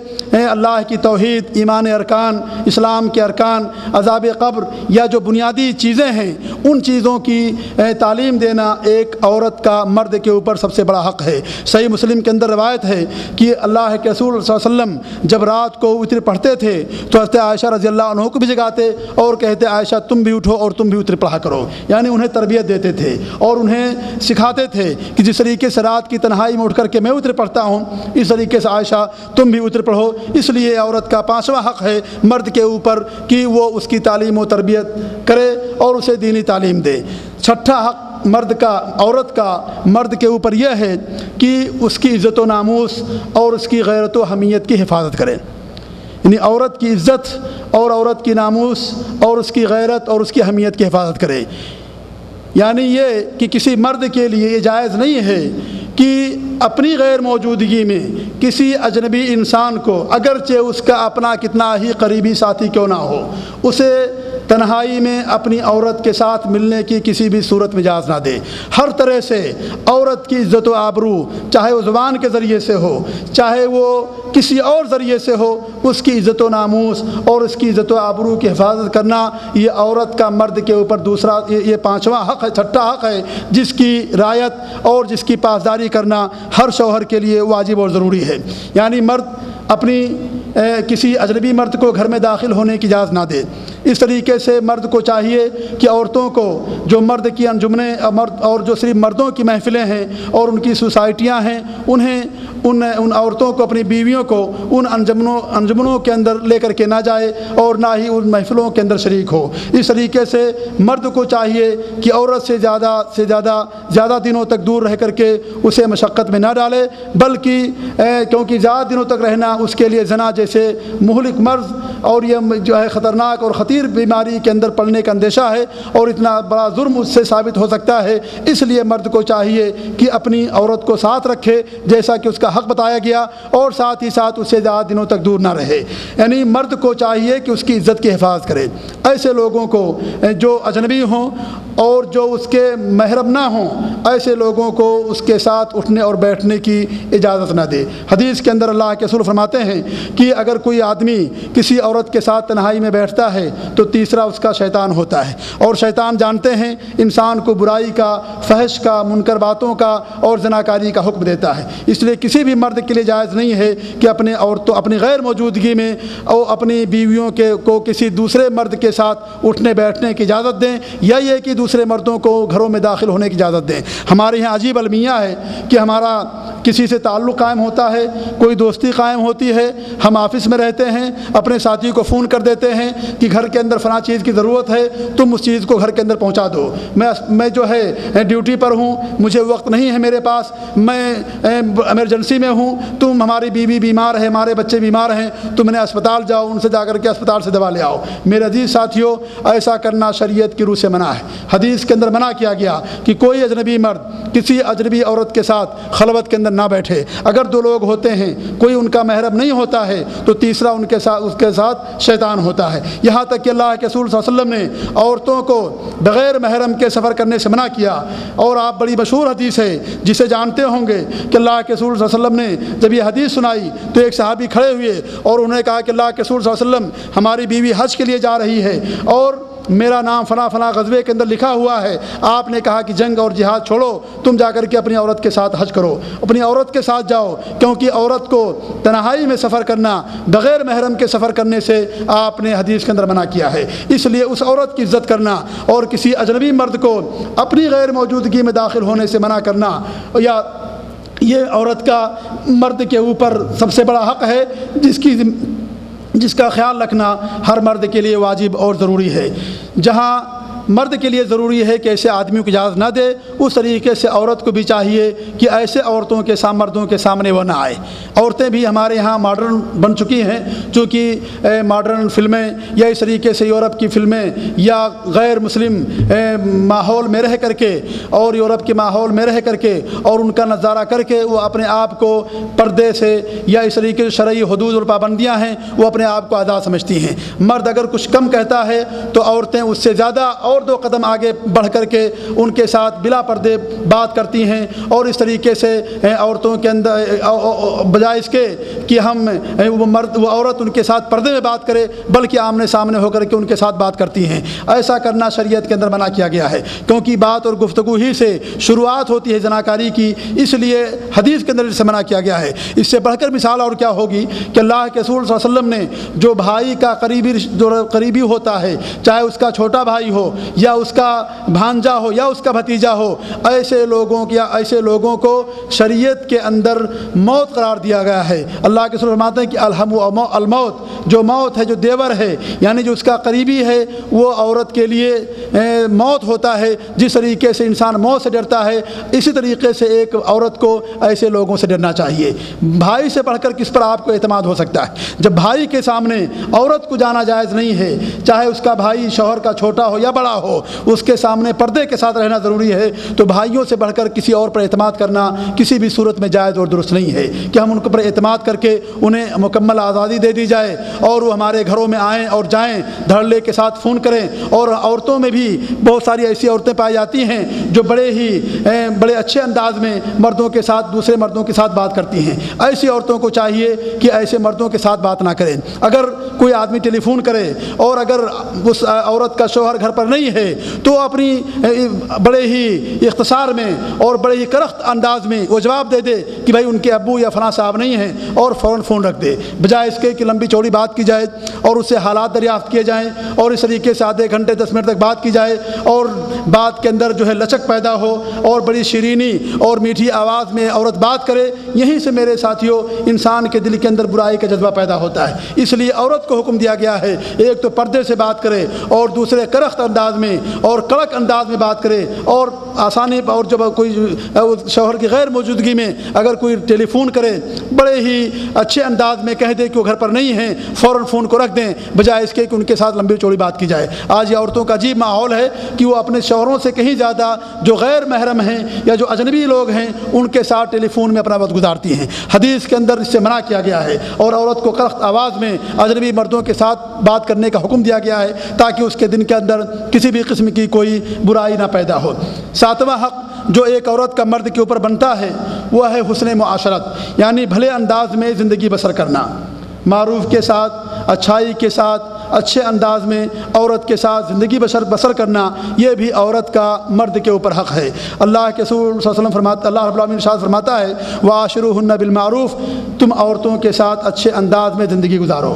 اللہ کی توحید، ایمان ارکان، اسلام کے ارکان، عذاب قبر یا جو بنیادی چیزیں ہیں ان چیزوں کی تعلیم دینا ایک ایک عورت کا مرد کے اوپر سب سے بڑا حق ہے۔ صحیح مسلم کے اندر روایت ہے کہ اللہ کے رسول صلی اللہ علیہ وسلم جب رات کو وتر پڑھتے تھے تو حضرت عائشہ رضی اللہ عنہ کو بھی جگاتے اور کہتے عائشہ تم بھی اٹھو اور تم بھی وتر پڑھا کرو، یعنی انہیں تربیت دیتے تھے اور انہیں سکھاتے تھے کہ جس طریقے سے رات کی تنہائی میں اٹھ کر کے میں وتر پڑھتا ہوں اس طریقے سے عائشہ تم بھی وتر پڑھو۔ اس لیے عورت کا 5واں حق ہے مرد کے اوپر کہ وہ اس کی تعلیم و تربیت کرے اور اسے دینی تعلیم دے۔ 6واں حق عورت کا مرد کے اوپر یہ ہے کہ اس کی عزت و ناموس اور اس کی غیرت و حمیت کی حفاظت کرے، یعنی عورت کی عزت اور عورت کی ناموس اور اس کی غیرت اور اس کی حمیت کی حفاظت کرے۔ یعنی یہ کہ کسی مرد کے لیے یہ جائز نہیں ہے کہ اپنی غیر موجودگی میں کسی اجنبی انسان کو، اگرچہ اس کا اپنا کتنا ہی قریبی ساتھی کیوں نہ ہو، اسے تنہائی میں اپنی عورت کے ساتھ ملنے کی کسی بھی صورت میں اجازت نہ دے۔ ہر طرح سے عورت کی عزت و آبرو، چاہے وہ زبان کے ذریعے سے ہو چاہے وہ کسی اور ذریعے سے ہو، اس کی عزت و ناموس اور اس کی عزت و آبرو کی حفاظت کرنا یہ عورت کا مرد کے اوپر دوسرا یہ 5واں حق ہے، 6واں حق ہے جس کی رعایت اور جس کی پاسداری کرنا ہر شوہر کے لیے واجب اور ضروری ہے۔ یعنی مرد اپنی کسی اجنبی مرد کو گھر میں داخل ہونے کی اجازت نہ دے۔ اس طریقے سے مرد کو چاہیے کہ عورتوں کو جو مرد کی انجمنیں اور جو صرف مردوں کی محفلیں ہیں اور ان کی سوسائٹیاں ہیں انہیں ان عورتوں کو، اپنی بیویوں کو ان انجمنوں کے اندر لے کر کے نہ جائے اور نہ ہی ان محفلوں کے اندر شریک ہو۔ اس طریقے سے مرد کو چاہیے کہ عورت سے زیادہ دنوں تک دور رہ کر کے اسے مشقت میں نہ ڈالے، بلکہ کیونکہ زیادہ دنوں تک رہنا اس کے لیے زنا جیسے مہلک مرض اور یہ جو ہے خطرناک اور خطیر بیماری کے اندر پڑنے کا اندیشہ ہے اور اتنا بڑا جرم اس سے ثابت ہو سکتا ہے۔ اس لیے مرد کو چاہیے کہ اپنی عورت کو ساتھ رکھے جیسا کہ اس کا حق بتایا گیا، اور ساتھ ہی ساتھ اس سے زیادہ دنوں تک دور نہ رہے۔ یعنی مرد کو چاہیے کہ اس کی عزت کی حفاظت کرے۔ ایسے لوگوں کو جو اجنبی ہوں اور جو اس کے محرم نہ ہوں، ایسے لوگوں کو اس کے ساتھ اٹھنے اور بیٹھنے کی اجازت نہ دے۔ حدیث کے اندر اللہ کے رسول فرماتے ہیں کہ اگر کوئی آدمی کسی عورت کے ساتھ تنہائی میں بیٹھتا ہے تو تیسرا اس کا شیطان ہوتا ہے، اور شیطان جانتے ہیں انسان کو برائی کا، فحش کا، منکر باتوں کا اور زناکاری کا حکم دیتا ہے۔ اس لیے کسی بھی مرد کے لیے جائز نہیں ہے کہ اپنی غیر موجودگی میں اور اپنی بیویوں کو کسی دوسرے مرد کے ساتھ اٹھنے بیٹھنے کی اجازت دیں، یا یہ کہ دوسرے مردوں کو گھروں میں داخل ہونے کی اجازت دیں۔ ہمارے یہاں عجیب المیہ ہے کہ ہمارا کسی سے تعلق قائم ہوتا ہے، کوئی دوستی قائم ہوتی ہے، ہم آفس میں رہتے ہیں، اپنے ساتھی کو فون کر دیتے ہیں کہ گھر کے اندر فلاں چیز کی ضرورت ہے، تم اس چیز کو گھر کے اندر پہنچا دو، میں جو ہے ڈیوٹی پر ہوں، مجھے وقت نہیں ہے میرے پاس، میں ایمرجنسی میں ہوں، تم ہماری بیوی بیمار ہے، ہمارے بچے بیمار ہیں، تم انہیں اسپتال جاؤ، ان سے جا کر کے اسپتال سے دوا لے آؤ۔ میرے عزیز ساتھیوں، ایسا کرنا شریعت کی روح سے منع ہے۔ حدیث کے اندر منع کیا گیا کہ کوئی اجنبی مرد کسی اجنبی عورت کے ساتھ خلوت کے اندر نہ بیٹھے۔ اگر دو لوگ ہوتے ہیں، کوئی ان کا محرم نہیں ہوتا ہے تو تیسرا اس کے ساتھ شیطان ہوتا ہے۔ یہاں تک کہ اللہ کے رسول صلی اللہ علیہ وسلم نے عورتوں کو بغیر محرم کے سفر کرنے سے منع کیا، اور آپ بڑی مشہور حدیث ہے جسے جانتے ہوں گے کہ اللہ کے رسول صلی اللہ علیہ وسلم نے جب یہ حدیث سنائی تو ایک صحابی کھڑے ہوئے اور انہوں نے کہا کہ اللہ کے رسول صلی اللہ علیہ وسلم ہماری بیوی حج کے لیے جا رہی ہے اور میرا نام فلاں فلاں غزوے کے اندر لکھا ہوا ہے۔ آپ نے کہا کہ جنگ اور جہاد چھوڑو، تم جا کر کے اپنی عورت کے ساتھ حج کرو، اپنی عورت کے ساتھ جاؤ، کیونکہ عورت کو تنہائی میں سفر کرنا، بغیر محرم کے سفر کرنے سے آپ نے حدیث کے اندر منع کیا ہے۔ اس لیے اس عورت کی عزت کرنا اور کسی اجنبی مرد کو اپنی غیر موجودگی میں داخل ہونے سے منع کرنا، یا یہ عورت کا مرد کے اوپر سب سے بڑا حق ہے جس کا خیال رکھنا ہر مرد کے لیے واجب اور ضروری ہے۔ جہاں مرد کے لیے ضروری ہے کہ ایسے آدمیوں کو اجازت نہ دے، اس طریقے سے عورت کو بھی چاہیے کہ ایسے عورتوں کے مردوں کے سامنے وہ نہ آئے۔ عورتیں بھی ہمارے ہاں ماڈرن بن چکی ہیں، چونکہ ماڈرن فلمیں یا اس طریقے سے یورپ کی فلمیں یا غیر مسلم ماحول میں رہ کر کے اور یورپ کے ماحول میں رہ کر کے اور ان کا نظارہ کر کے وہ اپنے آپ کو پردے سے یا اس طریقے سے شرعی حدود اور پابندیاں ہیں وہ اپنے آپ کو آزاد سمجھتی ہیں۔ مرد اگر کچھ کم کہتا ہے تو عورتیں اس سے زیادہ اور 2 قدم آگے بڑھ کر کے ان کے ساتھ بلا پردے بات کرتی ہیں، اور اس طریقے سے عورتوں کے اندر بجائے اس کے کہ ہم وہ عورت ان کے ساتھ پردے میں بات کرے، بلکہ آمنے سامنے ہو کر کے ان کے ساتھ بات کرتی ہیں۔ ایسا کرنا شریعت کے اندر منع کیا گیا ہے، کیونکہ بات اور گفتگو ہی سے شروعات ہوتی ہے زناکاری کی، اس لیے حدیث کے اندر اسے منع کیا گیا ہے۔ اس سے بڑھ کر مثال اور کیا ہوگی کہ اللہ کے رسول صلی اللہ علیہ وسلم نے جو بھائی کا قریبی ہوتا ہے، چاہے اس کا چھوٹا بھائی ہو یا اس کا بھانجا ہو یا اس کا بھتیجا ہو، ایسے لوگوں کو شریعت کے اندر موت قرار دیا گیا ہے۔ اللہ کے رسول فرماتے ہیں کہ الموت، جو موت ہے، جو دیور ہے، یعنی جو اس کا قریبی ہے، وہ عورت کے لیے موت ہوتا ہے۔ جس طریقے سے انسان موت سے ڈرتا ہے، اسی طریقے سے ایک عورت کو ایسے لوگوں سے ڈرنا چاہیے۔ بھائی سے بڑھ کر کس پر آپ کو اعتماد ہو سکتا ہے؟ جب بھائی کے سامنے عورت کو جانا جائز نہیں ہے، چاہے اس کا بھائی شوہر کا چھوٹا ہو یا بڑا ہو، اس کے سامنے پردے کے ساتھ رہنا ضروری ہے، تو بھائیوں سے بڑھ کر کسی اور پر اعتماد کرنا کسی بھی صورت میں جائز اور درست نہیں ہے کہ ہم ان پر اعتماد کر کے انہیں مکمل آزادی دے دی جائے اور وہ ہمارے گھروں میں آئیں اور جائیں، دھڑلے کے ساتھ فون کریں۔ اور عورتوں میں بھی بہت ساری ایسی عورتیں پائی جاتی ہیں جو بڑے اچھے انداز میں مردوں کے ساتھ، دوسرے مردوں کے ساتھ بات کرتی ہیں۔ ایسی عورتوں کو چاہیے کہ ایسے مردوں کے ساتھ بات نہ کریں۔ اگر کوئی آدمی ٹیلی فون کرے اور اگر اس عورت کا شوہر گھر پر نہیں ہے تو اپنی بڑے ہی اختصار میں اور بڑے ہی کرخت انداز میں وہ جواب دے دے کہ بھائی ان کے ابو یا فلاں صاحب نہیں ہیں، اور فوراً فون رکھ دے، بجائے اس کے کہ لمبی چوڑی بات کی جائے اور اس سے حالات دریافت کیے جائیں اور اس طریقے سے آدھے گھنٹے 10 منٹ تک بات کی جائے اور بات کے اندر جو ہے لچک پیدا ہو اور بڑی شیرینی اور میٹھی آواز میں عورت بات کرے۔ یہیں سے میرے ساتھیوں انسان کے دل کے اندر برائی کا جذبہ پیدا ہوتا ہے۔ اس لیے عورت کو حکم دیا گیا ہے ایک تو پردے سے بات کرے اور دوسرے کرخت انداز میں اور کڑک انداز میں بات کرے، اور آسانی اور جب کوئی شوہر کی غیر موجودگی میں اگر کوئی ٹیلی فون کرے بڑے ہی اچھے انداز میں کہہ دے کہ وہ گھر پر نہیں ہیں، فوراً فون کو رکھ دیں، بجائے اس کے کہ ان کے ساتھ لمبی چوڑی بات کی جائے۔ آج یہ عورتوں کا عجیب ماحول ہے کہ وہ اپنے شوہروں سے کہیں زیادہ جو غیر محرم ہیں یا جو اجنبی لوگ ہیں ان کے ساتھ ٹیلی فون میں اپنا وقت گزارتی ہیں۔ حدیث کے اندر اس سے منع کیا گیا ہے اور عورت کو کرخت آواز میں اجنبی مردوں کے ساتھ بات کرنے کا حکم دیا گیا ہے تاکہ اس کے دن کے اندر کسی بھی قسم کی کوئی برائی نہ پیدا ہو۔ 7واں حق جو ایک عورت کا مرد کے اوپر بنتا ہے وہ ہے حسن معاشرت، یعنی بھلے انداز میں زندگی بسر کرنا، معروف کے ساتھ، اچھائی کے ساتھ، اچھے انداز میں عورت کے ساتھ زندگی بسر کرنا، یہ بھی عورت کا مرد کے اوپر حق ہے۔ اللہ کے رسول صلی اللہ علیہ وسلم فرماتا، اللہ رب العالمین ارشاد فرماتا ہے وَعَاشِرُوهُنَّ بِالْمَعْرُوفِ، تم عورتوں کے ساتھ اچھے انداز میں زندگی گزارو۔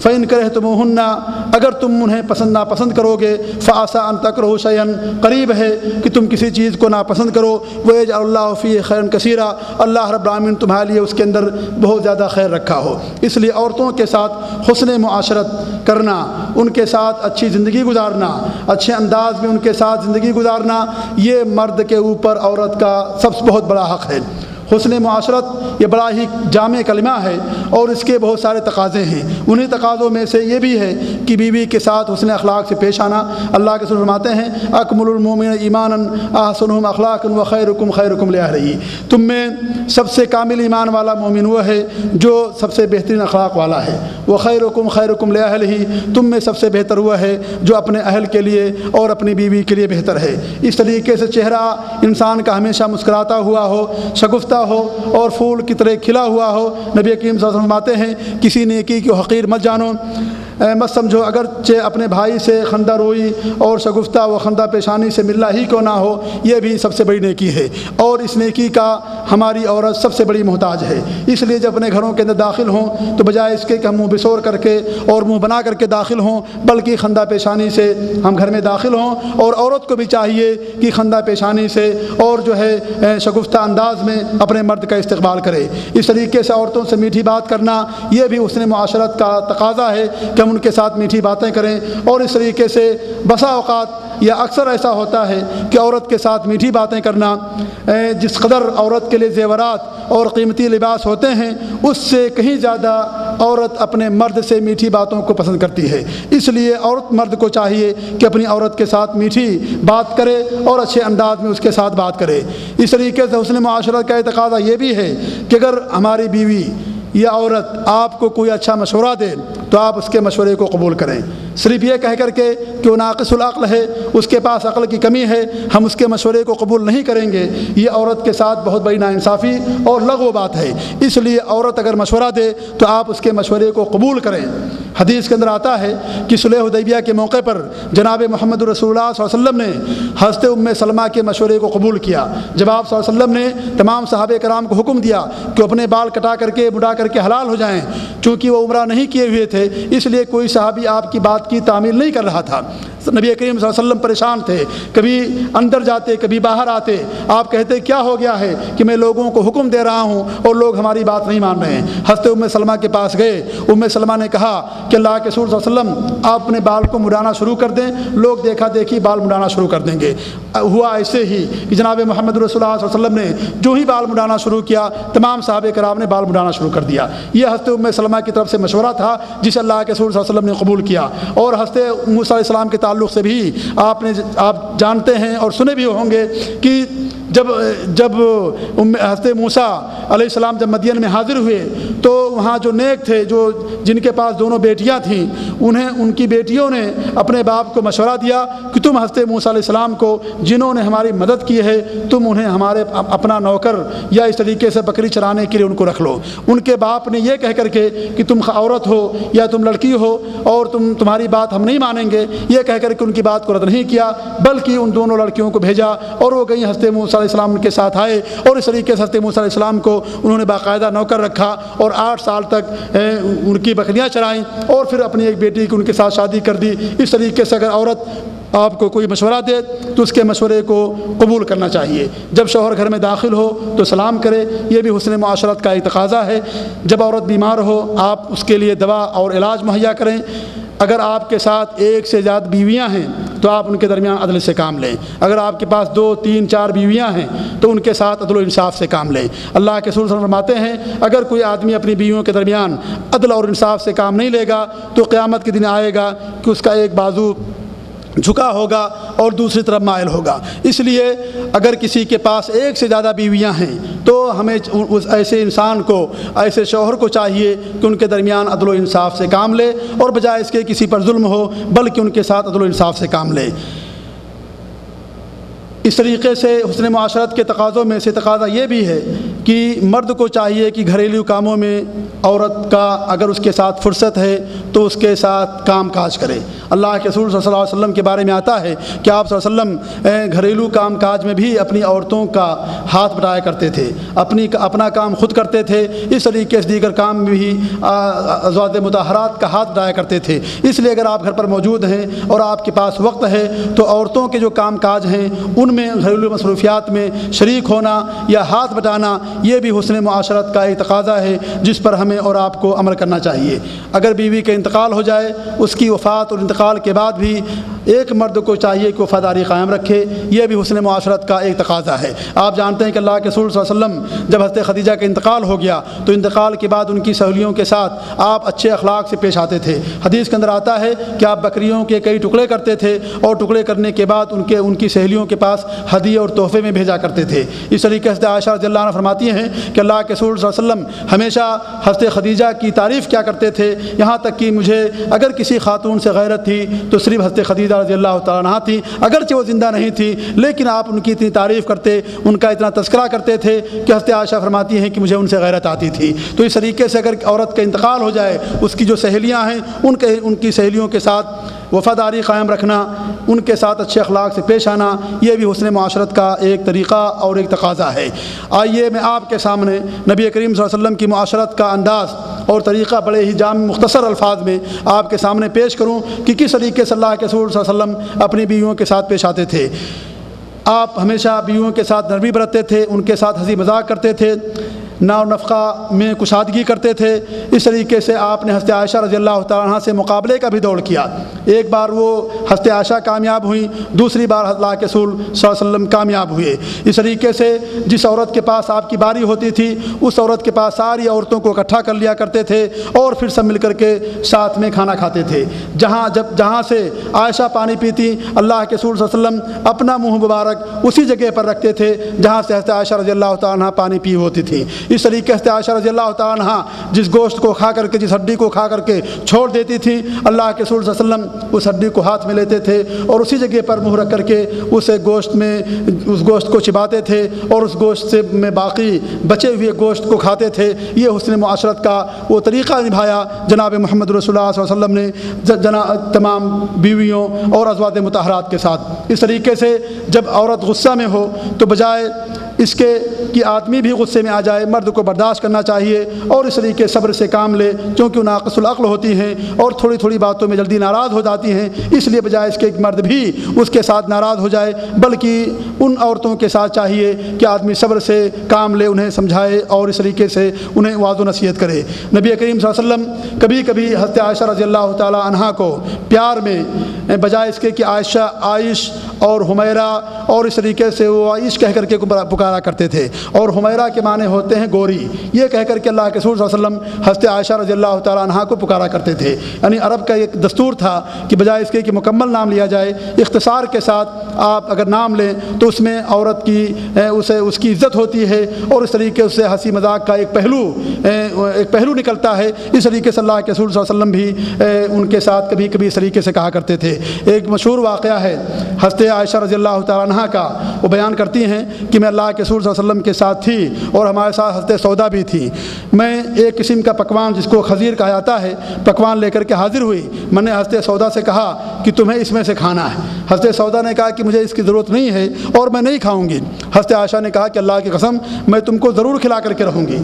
فَإِن كَرِهْتُمُوهُنَّ، اگر تم انہیں ناپسند کرو گے، فَعَسَىٰ أَن تَكْرَهُوا شَيْئًا، قریب ہے کہ تم کسی چیز کو ناپسند کرو، وَيَجْعَلُ اللَّهُ فِيهِ خَيْرًا كَثِيرًا، اللہ رب العالمین تمہارے لیے اس کے اندر بہت زیادہ خیر رکھا ہو۔ اس لیے عورتوں کے ساتھ حسن معاشرت کرنا، ان کے ساتھ اچھی زندگی گزارنا، اچھے انداز میں ان کے ساتھ زندگی گزارنا، یہ مرد کے اوپر عورت کا بہت بڑا حق ہے۔ حسن معاشرت یہ بڑا ہی جامع کلمہ ہے اور اس کے بہت سارے تقاضے ہیں۔ انہی تقاضوں میں سے یہ بھی ہے کہ بیوی کے ساتھ حسن اخلاق سے پیش آنا۔ اللہ کے رسول فرماتے ہیں اکمل المؤمنین ایمانا احسنهم اخلاقا وخیرکم خیرکم لأہلہ، تم میں سب سے کامل ایمان والا مومن وہ ہے جو سب سے بہترین اخلاق والا ہے، وخیرکم خیرکم لأہلہ، تم میں سب سے بہتر وہ ہے جو اپنے اہل کے لیے اور اپنی بیوی کے لیے بہتر ہے۔ اس طریقے سے چہرہ انسان کا ہمیشہ مسکراتا ہوا ہو، شگفتہ ہو اور پھول کی طرح کھلا ہوا ہو۔ نبی کریم صلی اللہ علیہ وسلم فرماتے ہیں کسی نیکی کو حقیر مت جانو، مت سمجھو، اگرچہ اپنے بھائی سے خندہ روئی اور شگفتہ و خندہ پیشانی سے ملنا ہی کیوں نہ ہو، یہ بھی سب سے بڑی نیکی ہے اور اس نیکی کا ہماری عورت سب سے بڑی محتاج ہے۔ اس لیے جب اپنے گھروں کے اندر داخل ہوں تو بجائے اس کے کہ ہم منہ بسور کر کے اور منہ بنا کر کے داخل ہوں، بلکہ خندہ پیشانی سے ہم گھر میں داخل ہوں، اور عورت کو بھی چاہیے کہ خندہ پیشانی سے اور جو ہے شگفتہ انداز میں اپنے مرد کا استقبال کرے۔ اس طریقے سے عورتوں سے میٹھی بات کرنا یہ بھی حسن معاشرت کا تقاضا ہے کہ ہم ان کے ساتھ میٹھی باتیں کریں۔ اور اس طریقے سے بسا اوقات یا اکثر ایسا ہوتا ہے کہ عورت کے ساتھ میٹھی باتیں کرنا، جس قدر عورت کے لیے زیورات اور قیمتی لباس ہوتے ہیں اس سے کہیں زیادہ عورت اپنے مرد سے میٹھی باتوں کو پسند کرتی ہے۔ اس لیے عورت مرد کو چاہیے کہ اپنی عورت کے ساتھ میٹھی بات کرے اور اچھے انداز میں اس کے ساتھ بات کرے۔ اس طریقے سے حسن معاشرت کا تقاضا یہ بھی ہے کہ اگر ہماری بیوی یہ عورت آپ کو کوئی اچھا مشورہ دے تو آپ اس کے مشورے کو قبول کریں۔ صرف یہ کہہ کر کے کہ وہ ناقص العقل ہے، اس کے پاس عقل کی کمی ہے، ہم اس کے مشورے کو قبول نہیں کریں گے، یہ عورت کے ساتھ بہت بڑی ناانصافی اور لغو بات ہے۔ اس لیے عورت اگر مشورہ دے تو آپ اس کے مشورے کو قبول کریں۔ حدیث کے اندر آتا ہے کہ صلح حدیبیہ کے موقع پر جناب محمد رسول اللہ صلی اللہ علیہ وسلم نے حضرت ام سلمہ کے مشورے کو قبول کیا۔ جب آپ صلی اللہ علیہ وسلم نے تمام صحابہ کرام کو حکم دیا کہ اپنے بال کٹا کر کے بڑھا کر کے حلال ہو جائیں، چونکہ وہ عمرہ نہیں کیے ہوئے تھے اس لیے کوئی صحابی آپ کی بات کی تعمیل نہیں کر رہا تھا۔ نبی کریم صلی اللہ علیہ وسلم پریشان تھے، کبھی اندر جاتے کبھی باہر آتے، آپ کہتے کیا ہو گیا ہے کہ میں لوگوں کو حکم دے رہا ہوں اور لوگ ہماری بات نہیں مان رہے ہیں۔ حضرت ام سلمہ کے پاس گئے، ام سلمہ نے کہا کہ اللہ کے رسول صلی اللہ علیہ وسلم آپ اپنے بال کو مڈانا شروع کر دیں، لوگ دیکھا دیکھی بال مڈانا شروع کر دیں گے۔ ہوا ایسے ہی کہ جناب محمد رسول اللہ صلی اللہ علیہ وسلم نے جو ہی بال مڈانا شروع کیا تمام صحابہ کرام نے بال مڈانا شروع کر دیا۔ یہ حضرت ام سلمہ کی طرف سے مشورہ تھا جسے اللہ کے رسول صلی اللہ علیہ وسلم نے قبول کیا۔ اور حضرت موسیٰ علیہ السلام کے تعلق سے بھی آپ جانتے ہیں اور سنے بھی ہوں گے کہ جب حضرت موسیٰ علیہ السلام جب مدین میں حاضر ہوئے تو وہاں جو نیک تھے، جن کے پاس دونوں بیٹیاں تھیں، ان کی بیٹیوں نے اپنے باپ کو مشورہ دیا کہ تم حضرت موسیٰ علیہ السلام کو جنہوں نے ہماری مدد کی ہے تم انہیں ہمارے اپنا نوکر یا اس طریقے سے بکری چرانے کے لیے ان کو رکھ لو۔ ان کے باپ نے یہ کہہ کر کے کہ تم عورت ہو یا تم لڑکی ہو اور تمہاری بات ہم نہیں مانیں گے، یہ کہہ کر کے ان کی بات کو رد نہیں کیا، بلکہ ان دونوں لڑکیوں کو بھیجا اور وہ گئی حضرت موسیٰ علیہ السلام ان کے ساتھ آئے اور اس طریقے سے حضرت موسیٰ علیہ السلام کو انہوں نے باقاعدہ نوکر رکھا اور 8 سال تک ان کی بکریاں چرائیں اور پھر اپنی ایک بیٹی کی ان کے ساتھ شادی کر دی۔ اس طریقے سے اگر عورت آپ کو کوئی مشورہ دے تو اس کے مشورے کو قبول کرنا چاہیے۔ جب شوہر گھر میں داخل ہو تو سلام کرے، یہ بھی حسن معاشرت کا ایک تقاضا ہے۔ جب عورت بیمار ہو آپ اس کے لیے دوا اور علاج مہیا کریں۔ اگر آپ کے ساتھ 1 سے زیادہ بیویاں ہیں تو آپ ان کے درمیان عدل سے کام لیں۔ اگر آپ کے پاس 2، 3، 4 بیویاں ہیں تو ان کے ساتھ عدل و انصاف سے کام لیں۔ اللہ کے رسول صلی اللہ علیہ وسلم فرماتے ہیں اگر کوئی آدمی اپنی بیویوں کے درمیان عدل اور انصاف سے کام نہیں لے گا تو قیامت کے دن آئے گا کہ اس کا ایک بازو جھکا ہوگا اور دوسری طرف مائل ہوگا۔ اس لیے اگر کسی کے پاس 1 سے زیادہ بیویاں ہیں تو ہمیں اس ایسے انسان کو، ایسے شوہر کو چاہیے کہ ان کے درمیان عدل و انصاف سے کام لے اور بجائے اس کے کسی پر ظلم ہو بلکہ ان کے ساتھ عدل و انصاف سے کام لے۔ اس طریقے سے حسن معاشرت کے تقاضوں میں سے تقاضا یہ بھی ہے کہ مرد کو چاہیے کہ گھریلو کاموں میں عورت کا اگر اس کے ساتھ فرصت ہے تو اس کے ساتھ کام کاج کرے۔ اللہ کے رسول صلی اللہ علیہ وسلم کے بارے میں آتا ہے کہ آپ صلی اللہ علیہ وسلم گھریلو کام کاج میں بھی اپنی عورتوں کا ہاتھ بٹایا کرتے تھے، اپنا کام خود کرتے تھے۔ اس طریقے سے دیگر کام میں بھی ازواج مطہرات کا ہاتھ بٹایا کرتے تھے۔ اس لیے اگر آپ گھر پر موجود ہیں اور آپ کے پاس وقت ہے تو عورتوں کے جو کام کاج ہیں ان میں گھریلو مصروفیات میں شریک ہونا یا ہاتھ بٹانا یہ بھی حسن معاشرت کا ایک تقاضا ہے جس پر ہمیں اور آپ کو عمل کرنا چاہیے۔ اگر بیوی کا انتقال ہو جائے اس کی وفات اور انتقال کے بعد بھی ایک مرد کو چاہیے کہ وفاداری قائم رکھے، یہ بھی حسن معاشرت کا ایک تقاضا ہے۔ آپ جانتے ہیں کہ اللہ کے رسول صلی اللہ علیہ وسلم جب حضرت خدیجہ کا انتقال ہو گیا تو انتقال کے بعد ان کی سہیلیوں کے ساتھ آپ اچھے اخلاق سے پیش آتے تھے۔ حدیث کے اندر آتا ہے کہ آپ بکریوں کے کئی ٹکڑے کرتے تھے اور ٹکڑے کرنے کے بعد ان کی سہیلیوں کے پاس ہدیے اور تحفے میں بھیجا کرتے تھے۔ اس طریقے سے عائشہ رضی اللہ عنہا فرماتی ہیں کہ اللہ کے رسول صلی اللہ علیہ وسلم ہمیشہ حضرت خدیجہ کی تعریف کیا کرتے تھے، یہاں تک کہ مجھے اگر کسی خاتون سے غیرت تھی تو صرف حضرت خدیجہ رضی اللہ تعالیٰ عنہا تھی، اگرچہ وہ زندہ نہیں تھی لیکن آپ ان کی اتنی تعریف کرتے، ان کا اتنا تذکرہ کرتے تھے کہ حضرت عائشہ فرماتی ہیں کہ مجھے ان سے غیرت آتی تھی۔ تو اس طریقے سے اگر عورت کا انتقال ہو جائے اس کی جو سہیلیاں ہیں ان کی سہیلیوں کے ساتھ وفاداری قائم رکھنا، ان کے ساتھ اچھے اخلاق سے پیش آنا، یہ بھی حسن معاشرت کا ایک طریقہ اور ایک تقاضا ہے۔ آئیے میں آپ کے سامنے نبی کریم صلی اللہ علیہ وسلم کی معاشرت کا انداز اور طریقہ بڑے ہی جامع مختصر الفاظ میں آپ کے سامنے پیش کروں کہ کس طریقے سے اللہ کے رسول صلی اللہ علیہ وسلم اپنی بیویوں کے ساتھ پیش آتے تھے۔ آپ ہمیشہ بیویوں کے ساتھ نرمی برتتے تھے، ان کے ساتھ ہنسی مذاق کرتے تھے، ناو نفقہ میں کشادگی کرتے تے۔ اس طریقے سے آپ نے حضرت عائشہ رضی اللہ تعالیٰ عنہ سے مقابلے کا بھی دور کیا۔ ایک بار وہ حضرت عائشہ کامیاب ہوئیں، دوسری بار اللہ کے رسول صلی اللہ علیہ وسلم کامیاب ہوئے۔ اس طریقے سے جس عورت کے پاس آپ کی باری ہوتی تھی اس عورت کے پاس ساری عورتوں کو اکٹھا کر لیا کرتے تھے اور پھر سب مل کر کے ساتھ میں کھانا کھاتے تھے۔ جہاں سے عائشہ پانی پیتی اللہ کے رسول صلی اللہ علیہ وسلم اپنا منہ مبارک اسی جگہ پر رکھتے تھے جہاں سے حضرت عائشہ رضی اللہ تعالیٰ عنہ پانی پی ہوتی تھی۔ اس طریقے سے عائشہ رضی اللہ تعالیٰ عنہ جس گوشت کو کھا کر کے, جس ہڈی کو کھا کر کے چھوڑ دیتی تھی, اللہ کے رسول صلی اللہ علیہ وسلم اس ہڈی کو ہاتھ میں لیتے تھے اور اسی جگہ پر منہ رکھ کر کے اس گوشت کو چباتے تھے اور اس گوشت سے میں باقی بچے ہوئے گوشت کو کھاتے تھے. یہ حسن معاشرت کا وہ طریقہ نبھایا جناب محمد رسول اللہ صلی اللہ علیہ وسلم نے تمام بیویوں اور ازواج مطہرات کے ساتھ. اس طریقے سے جب عورت غصہ میں ہو تو بجائے اس کے کہ آدمی بھی غصے میں آ جائے, مرد کو برداشت کرنا چاہیے اور اس طریقے صبر سے کام لے, کیونکہ وہ ناقص العقل ہوتی ہیں اور تھوڑی تھوڑی باتوں میں جلدی ناراض ہو جاتی ہیں. اس لیے بجائے اس کے ایک مرد بھی اس کے ساتھ ناراض ہو جائے, بلکہ ان عورتوں کے ساتھ چاہیے کہ آدمی صبر سے کام لے, انہیں سمجھائے اور اس طریقے سے انہیں وعظ و نصیحت کرے. نبی کریم صلی اللہ علیہ وسلم کبھی کبھی حضرت عائشہ رضی اللہ تعالی عنہا کو پیار میں بجائے اس کے کہ عائشہ, عائش اور حمیرہ اور اس طریقے سے وہ عائش کہہ کر کے پکارا کرتے تھے, اور حمیرہ کے معنی ہوتے ہیں گوری, یہ کہہ کر کے اللہ کے رسول صلی اللہ علیہ وسلم حضرت عائشہ رضی اللہ تعالیٰ عنہا کو پکارا کرتے تھے. یعنی عرب کا ایک دستور تھا کہ بجائے اس کے کہ مکمل نام لیا جائے, اختصار کے ساتھ آپ اگر نام لیں تو اس میں عورت کی اس کی عزت ہوتی ہے اور اس طریقے سے ہنسی مذاق کا ایک پہلو نکلتا ہے. اس طریقے سے اللہ کے رسول صلی اللہ علیہ وسلم بھی ان کے ساتھ کبھی کبھی اس طریقے سے کہا کرتے تھے. ایک مشہور واقعہ ہے حضرت عائشہ رضی اللہ تعالیٰ عنہا کا, وہ بیان کرتی ہیں کہ میں اللہ کے رسول صلی اللہ علیہ وسلم کے ساتھ تھی اور ہمارے ساتھ حضرت سودا بھی تھی. میں ایک قسم کا پکوان جس کو خزیر کہا جاتا ہے پکوان لے کر کے حاضر ہوئی. میں نے حضرت سودا سے کہا کہ تمہیں اس میں سے کھانا ہے. حضرت سودا نے کہا کہ مجھے اس کی ضرورت نہیں ہے اور میں نہیں کھاؤں گی. حضرت عائشہ نے کہا کہ اللہ کی قسم میں تم کو ضرور کھلا کر کے رہوں گی.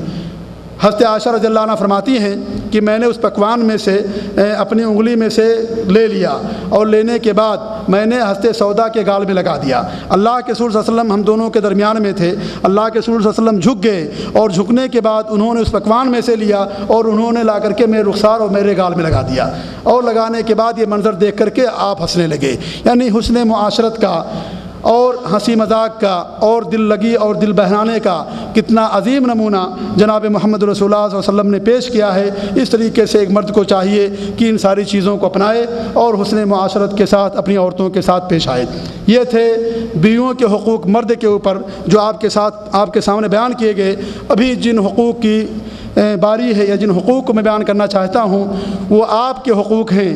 حضرت عائشہ رضی اللہ عنہ فرماتی ہیں کہ میں نے اس پکوان میں سے اپنی انگلی میں سے لے لیا اور لینے کے بعد میں نے حضرت سودا کے گال میں لگا دیا. اللہ کے رسول صلی اللہ علیہ وسلم ہم دونوں کے درمیان میں تھے. اللہ کے رسول صلی اللہ علیہ وسلم جھک گئے اور جھکنے کے بعد انہوں نے اس پکوان میں سے لیا اور انہوں نے لا کر کے میرے رخسار اور میرے گال میں لگا دیا, اور لگانے کے بعد یہ منظر دیکھ کر کے آپ ہنسنے لگے. یعنی حسن معاشرت کا اور ہنسی مذاق کا اور دل لگی اور دل بہلانے کا کتنا عظیم نمونہ جناب محمد رسول اللہ صلی اللہ علیہ وسلم نے پیش کیا ہے. اس طریقے سے ایک مرد کو چاہیے کہ ان ساری چیزوں کو اپنائے اور حسن معاشرت کے ساتھ اپنی عورتوں کے ساتھ پیش آئے. یہ تھے بیویوں کے حقوق مرد کے اوپر جو آپ کے سامنے بیان کیے گئے. ابھی جن حقوق کی باری ہے یا جن حقوق کو میں بیان کرنا چاہتا ہوں وہ آپ کے حقوق ہیں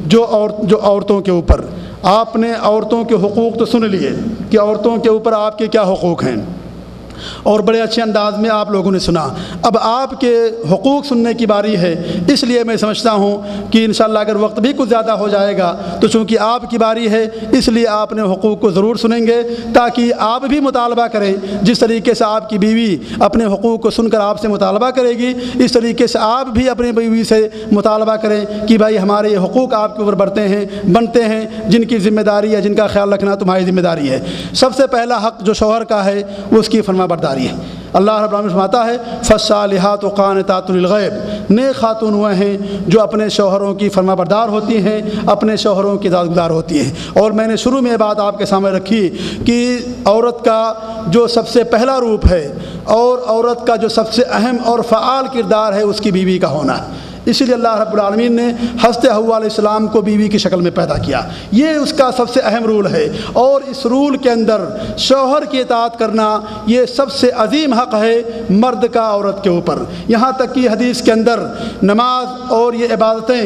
جو عورتوں کے اوپر. آپ نے عورتوں کے حقوق تو سن لیے کہ عورتوں کے اوپر آپ کے کیا حقوق ہیں اور بڑے اچھے انداز میں آپ لوگوں نے سنا. اب آپ کے حقوق سننے کی باری ہے. اس لیے میں سمجھتا ہوں کہ انشاءاللہ اگر وقت بھی کچھ زیادہ ہو جائے گا تو چونکہ آپ کی باری ہے اس لیے آپ نے حقوق کو ضرور سنیں گے تاکہ آپ بھی مطالبہ کریں. جس طریقے سے آپ کی بیوی اپنے حقوق کو سن کر آپ سے مطالبہ کرے گی اس طریقے سے آپ بھی اپنی بیوی سے مطالبہ کریں کہ بھائی ہمارے یہ حقوق آپ کے اوپر بنتے ہیں جن کی ذمہ داری ہے, جن کا خیال رکھنا تمہاری ذمہ داری ہے. سب سے پہلا حق جو شوہر کا ہے وہ اس کی فرما برداری ہے. اللہ رب العالمین فرماتا ہے فالصالحات قانتات للغیب, نیک خاتون وہ ہیں جو اپنے شوہروں کی فرما بردار ہوتی ہیں, اپنے شوہروں کی اطاعت گزار ہوتی ہیں. اور میں نے شروع میں یہ بات آپ کے سامنے رکھی کہ عورت کا جو سب سے پہلا روپ ہے اور عورت کا جو سب سے اہم اور فعال کردار ہے اس کی بیوی کا ہونا ہے. اسی لیے اللہ رب العالمین نے حضرت حوا علیہ السلام کو بیوی کی شکل میں پیدا کیا. یہ اس کا سب سے اہم رول ہے اور اس رول کے اندر شوہر کی اطاعت کرنا یہ سب سے عظیم حق ہے مرد کا عورت کے اوپر. یہاں تک کہ حدیث کے اندر نماز اور یہ عبادتیں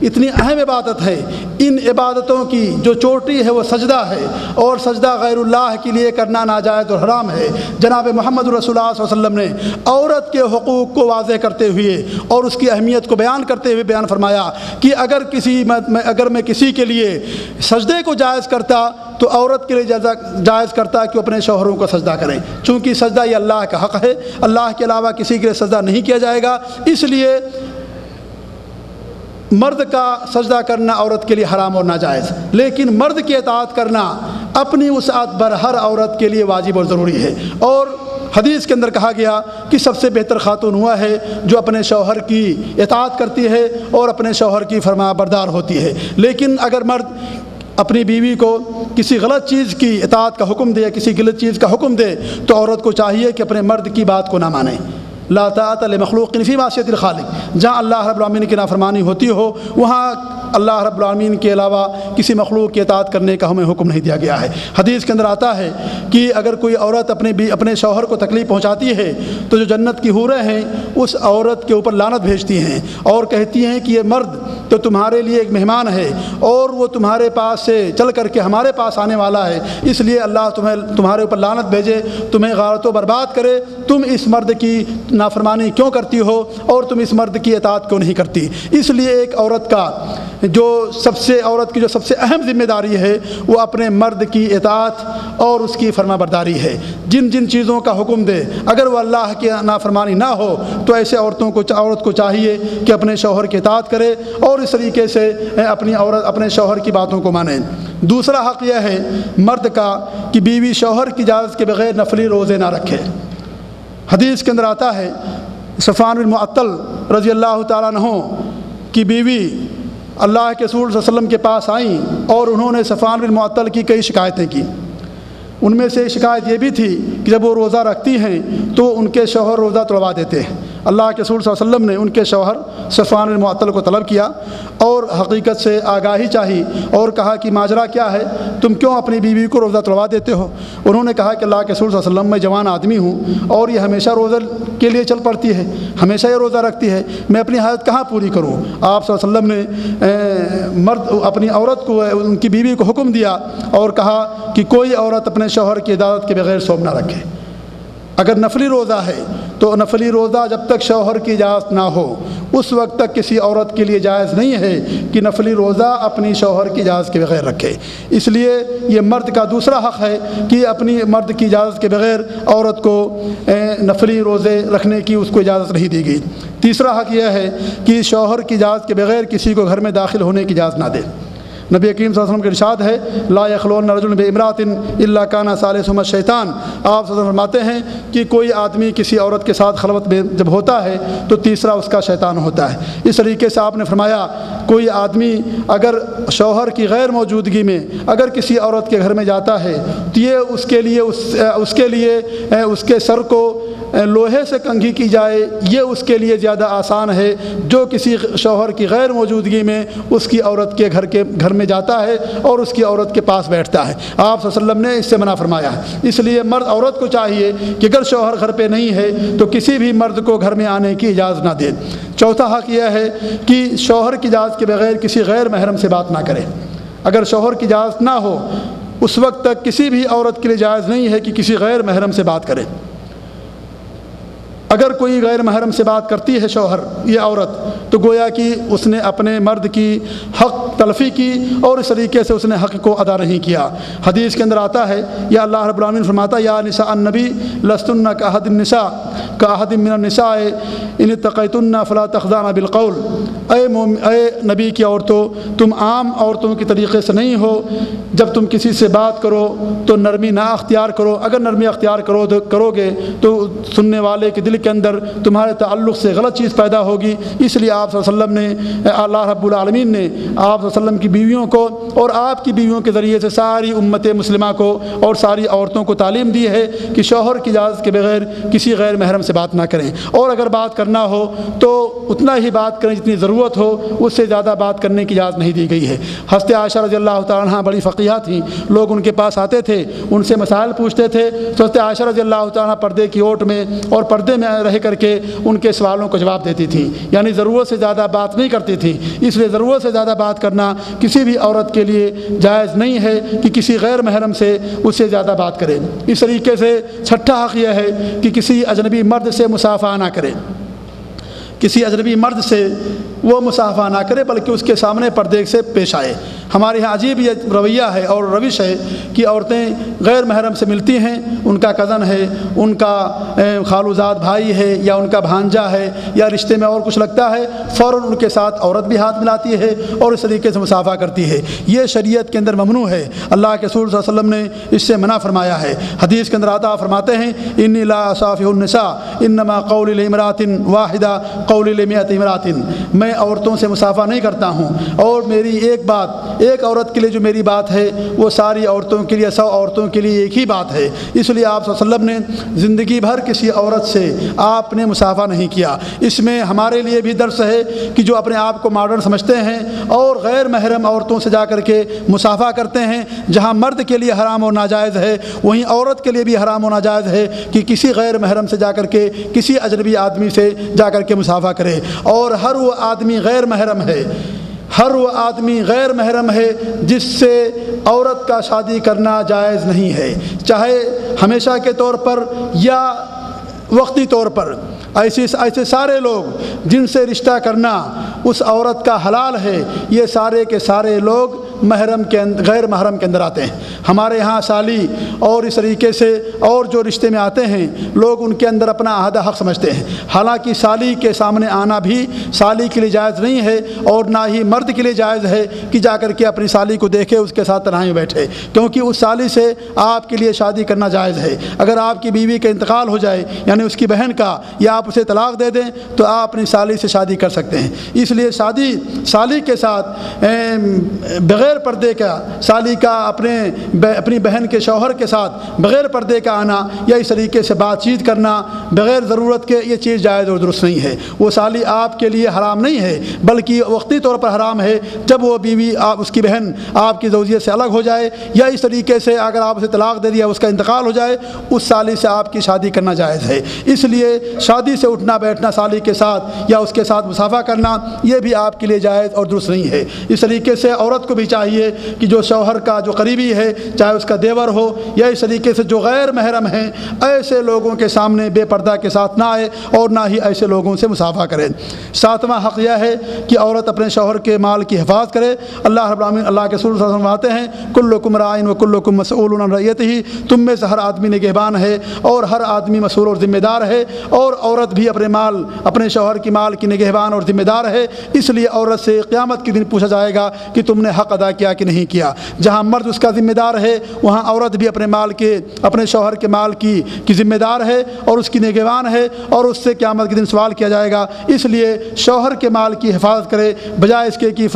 اتنی اہم عبادت ہے, ان عبادتوں کی جو چوٹی ہے وہ سجدہ ہے اور سجدہ غیر اللہ کے لیے کرنا ناجائز اور حرام ہے. جناب محمد رسول اللہ صلی اللہ علیہ وسلم نے عورت کے حقوق کو واضح کرتے ہوئے اور اس کی اہمیت کو بیان کرتے ہوئے بیان فرمایا کہ اگر میں کسی کے لیے سجدے کو جائز کرتا تو عورت کے لیے جائز کرتا کہ وہ اپنے شوہروں کو سجدہ کریں, چونکہ سجدہ یہ اللہ کا حق ہے, اللہ کے علاوہ کسی کے لیے سجدہ نہیں کیا جائے گا. اس لیے مرد کا سجدہ کرنا عورت کے لیے حرام اور ناجائز, لیکن مرد کی اطاعت کرنا اپنی وسعت بر ہر عورت کے لیے واجب اور ضروری ہے. اور حدیث کے اندر کہا گیا کہ سب سے بہتر خاتون ہوا ہے جو اپنے شوہر کی اطاعت کرتی ہے اور اپنے شوہر کی فرما بردار ہوتی ہے. لیکن اگر مرد اپنی بیوی کو کسی غلط چیز کی اطاعت کا حکم دے, کسی غلط چیز کا حکم دے, تو عورت کو چاہیے کہ اپنے مرد کی بات کو نہ مانے. لا طاعۃ لمخلوق فی معصیۃ الخالق, جہاں اللہ رب العالمین کی نافرمانی ہوتی ہو وہاں اللہ رب العالمین کے علاوہ کسی مخلوق کی اطاعت کرنے کا ہمیں حکم نہیں دیا گیا ہے۔ حدیث کے اندر آتا ہے کہ اگر کوئی عورت اپنے شوہر کو تکلیف پہنچاتی ہے تو جو جنت کی حوریں ہیں اس عورت کے اوپر لعنت بھیجتی ہیں اور کہتی ہیں کہ یہ مرد تو تمہارے لیے ایک مہمان ہے اور وہ تمہارے پاس سے چل کر کے ہمارے پاس آنے والا ہے، اس لیے اللہ تمہارے اوپر لعنت بھیجے، تمہیں غارت و برباد کرے، تم اس مرد کی نافرمانی کیوں کرتی ہو اور تم اس مرد کی اطاعت کیوں نہیں کرتی۔ اس لیے ایک عورت کی جو سب سے اہم ذمہ داری ہے وہ اپنے مرد کی اطاعت اور اس کی فرما برداری ہے۔ جن چیزوں کا حکم دے اگر وہ اللہ کی نافرمانی نہ ہو تو ایسے عورت کو چاہیے کہ اپنے شوہر کی اطاعت کرے اور اس طریقے سے اپنے شوہر کی باتوں کو مانے۔ دوسرا حق یہ ہے مرد کا کہ بیوی شوہر کی اجازت کے بغیر نفلی روزے نہ رکھے۔ حدیث کے اندر آتا ہے صفوان بن معطل رضی اللہ تعالیٰ عنہ کی بیوی اللہ کے رسول صلی اللہ علیہ وسلم کے پاس آئیں اور انہوں نے صفوان بن معطل کی کئی شکایتیں کی۔ ان میں سے ایک شکایت یہ بھی تھی کہ جب وہ روزہ رکھتی ہیں تو ان کے شوہر روزہ توڑوا دیتے ہیں۔ اللہ کے رسول صلی اللہ علیہ وسلم نے ان کے شوہر صفوان بن معطل کو طلب کیا اور حقیقت سے آگاہی چاہی اور کہا کہ ماجرا کیا ہے، تم کیوں اپنی بیوی کو روزہ توڑوا دیتے ہو؟ انہوں نے کہا کہ اللہ کے رسول صلی اللہ علیہ وسلم میں جوان آدمی ہوں اور یہ ہمیشہ روزہ کے لیے چل پڑتی ہے، ہمیشہ یہ روزہ رکھتی ہے، میں اپنی حاجت کہاں پوری کروں؟ آپ صلی اللہ علیہ وسلم نے اپنی عورت کو ان کی بیوی کو حکم دیا اور کہا کہ کوئی عورت اپنے شوہر کی اجازت کے بغیر صوم نہ رکھے۔ اگر نفلی روزہ ہے تو نفلی روزہ جب تک شوہر کی اجازت نہ ہو اس وقت تک کسی عورت کے لیے جائز نہیں ہے کہ نفلی روزہ اپنی شوہر کی اجازت کے بغیر رکھے۔ اس لیے یہ مرد کا دوسرا حق ہے کہ اپنی مرد کی اجازت کے بغیر عورت کو نفلی روزے رکھنے کی اس کو اجازت نہیں دی گئی۔ تیسرا حق یہ ہے کہ شوہر کی اجازت کے بغیر کسی کو گھر میں داخل ہونے کی اجازت نہ دے۔ نبی کریم صلی اللہ علیہ وسلم کا ارشاد ہے لا یخلون رجل بامرأۃ الا کان ثالثہما الشیطان۔ آپ صلی اللہ علیہ وسلم فرماتے ہیں کہ کوئی آدمی کسی عورت کے ساتھ خلوت میں جب ہوتا ہے تو تیسرا اس کا شیطان ہوتا ہے۔ اس طریقے سے آپ نے فرمایا کوئی آدمی اگر شوہر کی غیر موجودگی میں اگر کسی عورت کے گھر میں جاتا ہے تو یہ اس کے سر کو لوہے سے کنگھی کی جائے یہ اس کے لیے زیادہ آسان ہے جو کسی شوہر کی غیر موجودگی میں اس کی عورت کے گھر میں جاتا ہے اور اس کی عورت کے پاس بیٹھتا ہے۔ آپ صلی اللہ علیہ وسلم نے اس سے منع فرمایا ہے۔ اس لیے مرد عورت کو چاہیے کہ اگر شوہر گھر پہ نہیں ہے تو کسی بھی مرد کو گھر میں آنے کی اجازت نہ دے۔ چوتھا حق یہ ہے کہ شوہر کی اجازت کے بغیر کسی غیر محرم سے بات نہ کرے۔ اگر شوہر کی اجازت نہ ہو اس وقت تک کسی بھی عورت کے لیے جائز نہیں ہے کہ کسی غیر محرم سے بات کرے۔ اگر کوئی غیر محرم سے بات کرتی ہے شوہر یہ عورت تو گویا کہ اس نے اپنے مرد کی حق تلفی کی اور اس طریقے سے اس نے حق کو ادا نہیں کیا۔ حدیث کے اندر آتا ہے یا اللہ رب العالمین فرماتا یا نساء النبی لستن کاحد النساء کاحد من النساء ان اتقیتن فلا تخضعن بالقول۔ اے نبی کی عورتوں تم عام عورتوں کی طریقے سے نہیں ہو، جب تم کسی سے بات کرو تو نرمی نہ اختیار کرو، اگر نرمی اختیار کرو گے تو سننے والے کے دل کے اندر تمہارے تعلق سے غلط چیز پیدا ہوگی۔ اس لیے آپ صلی اللہ علیہ وسلم نے اللہ رب العالمین نے آپ صلی اللہ علیہ وسلم کی بیویوں کو اور آپ کی بیویوں کے ذریعے سے ساری امت مسلمہ کو اور ساری عورتوں کو تعلیم دی ہے کہ شوہر کی اجازت کے بغیر کسی غیر محرم سے بات نہ کریں، اور اگر بات کرنا ہو تو اتنا ہی بات کریں جتنی ضرورت ہو، اس سے زیادہ بات کرنے کی اجازت نہیں دی گئی ہے۔ حضرت عائشہ رضی اللہ تعالیٰ عنہ بڑی فقیہ تھیں، لوگ ان کے پاس آتے تھے ان سے مسائل پوچھتے تھے تو حضرت عائشہ رضی اللہ تعالیٰ پردے کی اوٹ میں اور پردے میں رہ کر کے ان کے سوالوں کو جواب دیتی تھیں، یعنی ضرورت سے زیادہ بات نہیں کرتی تھیں۔ اس لیے ضرورت سے زیادہ بات کرنا کسی بھی عورت کے لیے جائز نہیں ہے کہ کسی غیر محرم سے اس سے زیادہ بات کرے۔ اس طریقے سے چھٹا حق یہ ہے کہ کسی اجنبی مرد سے مصافحہ نہ کرے، کسی اجنبی مرد سے وہ مصافحہ نہ کرے بلکہ اس کے سامنے پردے سے پیش آئے۔ ہمارے یہاں عجیب یہ رویہ ہے اور روش ہے کہ عورتیں غیر محرم سے ملتی ہیں، ان کا کزن ہے، ان کا خالوزاد بھائی ہے یا ان کا بھانجا ہے یا رشتے میں اور کچھ لگتا ہے، فوراً ان کے ساتھ عورت بھی ہاتھ ملاتی ہے اور اس طریقے سے مصافحہ کرتی ہے۔ یہ شریعت کے اندر ممنوع ہے، اللہ کے رسول صلی اللہ علیہ وسلم نے اس سے منع فرمایا ہے۔ حدیث کے اندر آتا فرماتے ہیں انی لا اصافح النساء انما قولی لامرأۃ واحدہ قولی لمئۃ امرأۃ، میں عورتوں سے مصافحہ نہیں کرتا ہوں اور میری ایک بات ایک عورت کے لیے جو میری بات ہے وہ ساری عورتوں کے لیے 100 عورتوں کے لیے ایک ہی بات ہے۔ اس لیے آپ صلی اللہ علیہ وسلم نے زندگی بھر کسی عورت سے آپ نے مصافحہ نہیں کیا۔ اس میں ہمارے لیے بھی درس ہے کہ جو اپنے آپ کو ماڈرن سمجھتے ہیں اور غیر محرم عورتوں سے جا کر کے مصافحہ کرتے ہیں، جہاں مرد کے لیے حرام اور ناجائز ہے وہیں عورت کے لیے بھی حرام اور ناجائز ہے کہ کسی غیر محرم سے جا کر کے کسی اجنبی آدمی سے جا کر کے مصافحہ کرے۔ اور ہر وہ آدمی غیر محرم ہے، ہر وہ آدمی غیر محرم ہے جس سے عورت کا شادی کرنا جائز نہیں ہے، چاہے ہمیشہ کے طور پر یا وقتی طور پر۔ ایسے سارے لوگ جن سے رشتہ کرنا اس عورت کا حلال ہے، یہ سارے کے سارے لوگ غیر محرم کے اندر آتے ہیں۔ ہمارے ہاں سالی اور اس طریقے سے اور جو رشتے میں آتے ہیں لوگ ان کے اندر اپنا عہدہ حق سمجھتے ہیں، حالانکہ سالی کے سامنے آنا بھی سالی کے لیے جائز نہیں ہے، اور نہ ہی مرد کے لیے جائز ہے کہ جا کر کے اپنی سالی کو دیکھے، اس کے ساتھ تنہائی میں بیٹھے، کیونکہ اس سالی سے آپ کے لیے شادی کرنا جائز ہے۔ اگر آپ کی بیوی کا انتقال ہو جائے یعنی اس کی بہن کا، یا آپ اسے طلاق دے دیں تو آپ اپنی سالی سے شادی کر سکتے ہیں۔ اس لیے شادی سالی کے ساتھ بغیر پردے کا، سالی کا اپنی بہن کے شوہر کے ساتھ بغیر پردے کا آنا یا اس طریقے سے بات چیت کرنا بغیر ضرورت کے، یہ چیز جائز اور درست نہیں ہے۔ وہ سالی آپ کے لیے حرام نہیں ہے بلکہ وقتی طور پر حرام ہے جب وہ بیوی اس کی بہن آپ کی زوجیت سے الگ ہو جائے، یا اس طریقے سے اگر آپ اسے طلاق دے دیا اس کا انتقال ہو جائے، اس سالی سے آپ کی شادی کرنا جائز ہے۔ اس لیے شادی سے اٹھنا بیٹھنا سالی کے ساتھ یا اس کے ساتھ مصافحہ کرنا یہ بھی آپ کے لیے جائز اور درست نہیں ہے۔ اس طریقے سے عورت کو بھی چاہیے کہ جو شوہر کا جو قریبی ہے، چاہے اس کا دیور ہو یا اس طریقے سے جو غیر محرم ہیں، ایسے لوگوں کے سامنے بے پردہ کے ساتھ نہ آئے اور نہ ہی ایسے لوگوں سے مصافحہ کرے۔ 7واں حق یہ ہے کہ عورت اپنے شوہر کے مال کی حفاظت کرے۔ اللہ رب العالمین، اللہ کے رسول صلی اللہ علیہ وسلم فرماتے ہیں کلکم راعٍ وکلکم مسئول عن رعیتہ، تم میں سے ہر آدمی نگہبان ہے اور ہر آدمی مسئول اور ذمہ دار ہے، اور عورت بھی اپنے شوہر کی مال کی نگہبان اور ذمہ دار ہے۔ اس لیے عورت سے قیامت کے دن پوچھا جائے گا کہ تم نے حق ادا کیا کہ نہیں کیا۔ جہاں مرد اس کا ذمہ دار ہے وہاں عورت بھی اپنے شوہر کے مال کی ذمہ دار ہے اور اس کی نگہبان ہے، اور اس سے قیامت کے دن سوال کیا جائے گا۔ اس لیے شوہر کے مال کی حفاظت کرے، بجائے اس کے کہ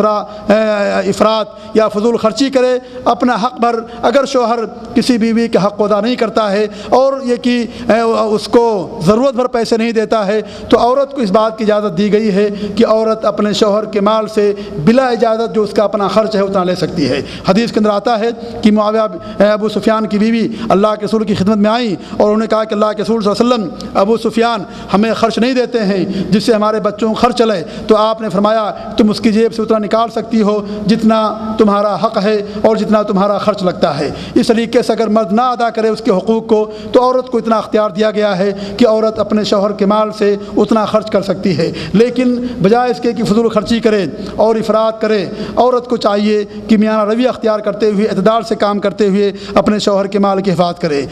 افراط یا فضول خرچی کرے۔ اپنا حق بھر اگر شوہر کسی بیوی کے حق کو ادا نہیں کرتا ہے اور یہ کہ اس کو ضرورت بھر پیسے نہیں دیتا ہے، تو عورت کو اس بات کی اجازت دی گئی ہے کہ عورت اپنے شوہر کے مال سے بلا اجازت جو اس کا اپنا خرچ ہے اتنا لے سکتی ہے۔ حدیث کے اندر آتا ہے کہ معاویہ ابو سفیان کی بیوی اللہ کے رسول کی خدمت میں آئیں اور انہوں نے کہا کہ اللہ کے رسول صلی اللہ علیہ وسلم، ابو سفیان ہمیں خرچ نہیں دیتے ہیں جس سے ہمارے بچوں کو خرچ چلے، تو آپ نے فرمایا تم اس کی جیب سے اتنا نکال سکتی ہو جتنا تمہارا حق ہے اور جتنا تمہارا خرچ لگتا ہے۔ اس طریقے سے اگر مرد نہ ادا کرے اس کے حقوق کو تو عورت کو اتنا اختیار دیا گیا ہے کہ عورت اپنے شوہر کے مال سے اتنا خرچ کر سکتی ہے، لیکن بجائے اس کے کہ فضول خرچی کرے اور افراط کرے، عورت کو چاہیے کہ میانہ روی اختیار کرتے ہوئے، اعتدال سے کام کرتے ہوئے اپنے شوہر کے مال کی حفاظت کرے۔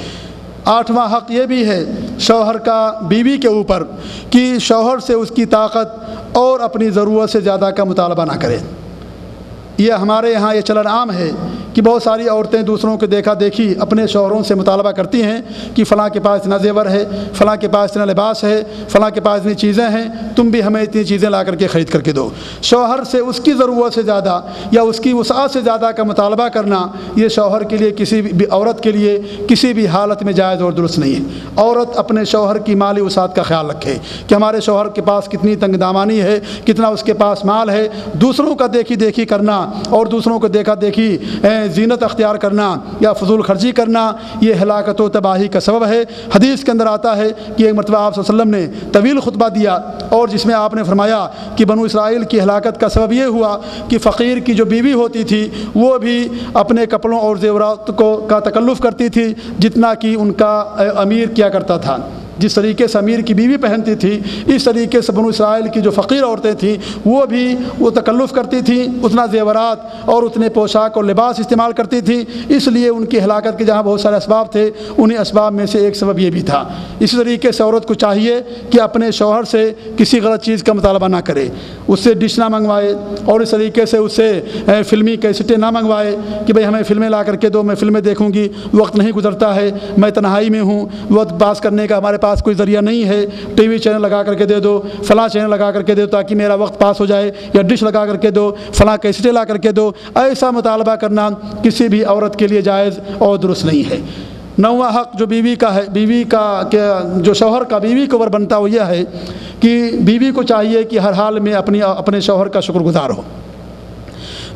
8واں حق یہ بھی ہے شوہر کا بیوی کے اوپر کہ شوہر سے اس کی طاقت اور اپنی ضرورت سے زیادہ کا مطالبہ نہ کرے۔ یہ ہمارے یہاں یہ چلن عام ہے کہ بہت ساری عورتیں دوسروں کے دیکھا دیکھی اپنے شوہروں سے مطالبہ کرتی ہیں کہ فلاں کے پاس اتنا زیور ہے، فلاں کے پاس اتنا لباس ہے، فلاں کے پاس اتنی چیزیں ہیں، تم بھی ہمیں اتنی چیزیں لا کر کے خرید کر کے دو۔ شوہر سے اس کی ضرورت سے زیادہ یا اس کی وسعت سے زیادہ کا مطالبہ کرنا یہ شوہر کے لیے کسی بھی عورت کے لیے کسی بھی حالت میں جائز اور درست نہیں ہے۔ عورت اپنے شوہر کی مالی وسعت کا خیال رکھے کہ ہمارے شوہر کے پاس کتنی تنگ دامانی ہے، کتنا اس کے پاس مال ہے۔ دوسروں کا دیکھی دیکھی کرنا اور دوسروں کو دیکھا دیکھی زینت اختیار کرنا یا فضول خرچی کرنا یہ ہلاکت و تباہی کا سبب ہے۔ حدیث کے اندر آتا ہے کہ ایک مرتبہ آپ صلی اللہ علیہ وسلم نے طویل خطبہ دیا اور جس میں آپ نے فرمایا کہ بنو اسرائیل کی ہلاکت کا سبب یہ ہوا کہ فقیر کی جو بیوی ہوتی تھی وہ بھی اپنے کپڑوں اور زیورات کا تکلف کرتی تھی جتنا کہ ان کا امیر کیا کرتا تھا۔ جس طریقے سے امیر کی بیوی پہنتی تھی اس طریقے سے بنو اسرائیل کی جو فقیر عورتیں تھیں وہ تکلف کرتی تھیں، اتنا زیورات اور اتنے پوشاک اور لباس استعمال کرتی تھیں۔ اس لیے ان کی ہلاکت کے جہاں بہت سارے اسباب تھے انہیں اسباب میں سے ایک سبب یہ بھی تھا۔ اسی طریقے سے عورت کو چاہیے کہ اپنے شوہر سے کسی غلط چیز کا مطالبہ نہ کرے، اس سے ڈش نہ منگوائے اور اس طریقے سے اس سے فلمی کیسٹیں نہ منگوائے کہ بھئی ہمیں فلمیں لا کر کے دو، میں فلمیں دیکھوں گی، وقت نہیں گزرتا ہے، میں تنہائی میں ہوں، وقت پاس کرنے کا ہمارے پاس پاس کوئی ذریعہ نہیں ہے ٹی وی چینل لگا کر کے دے دو، فلاں چینل لگا کر کے دو تاکہ میرا وقت پاس ہو جائے، یا ڈش لگا کر کے دو، فلاں کیسٹیں لا کر کے دو، ایسا مطالبہ کرنا کسی بھی عورت کے لیے جائز اور درست نہیں ہے۔ نواں حق جو بیوی کا ہے، بیوی کا جو شوہر کا بیوی کے اوپر بنتا وہ یہ ہے کہ بیوی کو چاہیے کہ ہر حال میں اپنے شوہر کا شکر گزار ہو،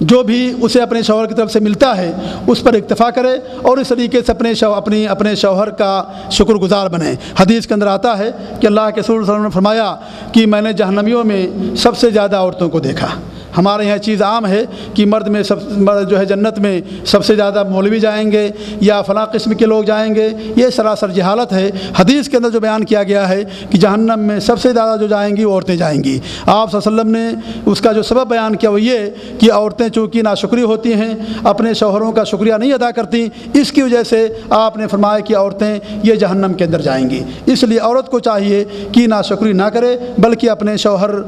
جو بھی اسے اپنے شوہر کی طرف سے ملتا ہے اس پر اکتفا کرے اور اس طریقے سے اپنے شوہر کا شکر گزار بنے۔ حدیث کے اندر آتا ہے کہ اللہ کے رسول صلی اللہ علیہ وسلم نے فرمایا کہ میں نے جہنمیوں میں سب سے زیادہ عورتوں کو دیکھا۔ ہمارے یہاں چیز عام ہے کہ مرد جو ہے جنت میں سب سے زیادہ مولوی جائیں گے یا فلاں قسم کے لوگ جائیں گے، یہ سراسر جہالت ہے۔ حدیث کے اندر جو بیان کیا گیا ہے کہ جہنم میں سب سے زیادہ جو جائیں گی وہ عورتیں جائیں گی۔ آپ صلی اللہ علیہ وسلم نے اس کا جو سبب بیان کیا وہ یہ کہ عورتیں چونکہ ناشکری ہوتی ہیں، اپنے شوہروں کا شکریہ نہیں ادا کرتی، اس کی وجہ سے آپ نے فرمایا کہ عورتیں یہ جہنم کے اندر جائیں گی۔ اس لیے عورت کو چاہیے کہ ناشکری نہ کرے بلکہ اپنے شوہر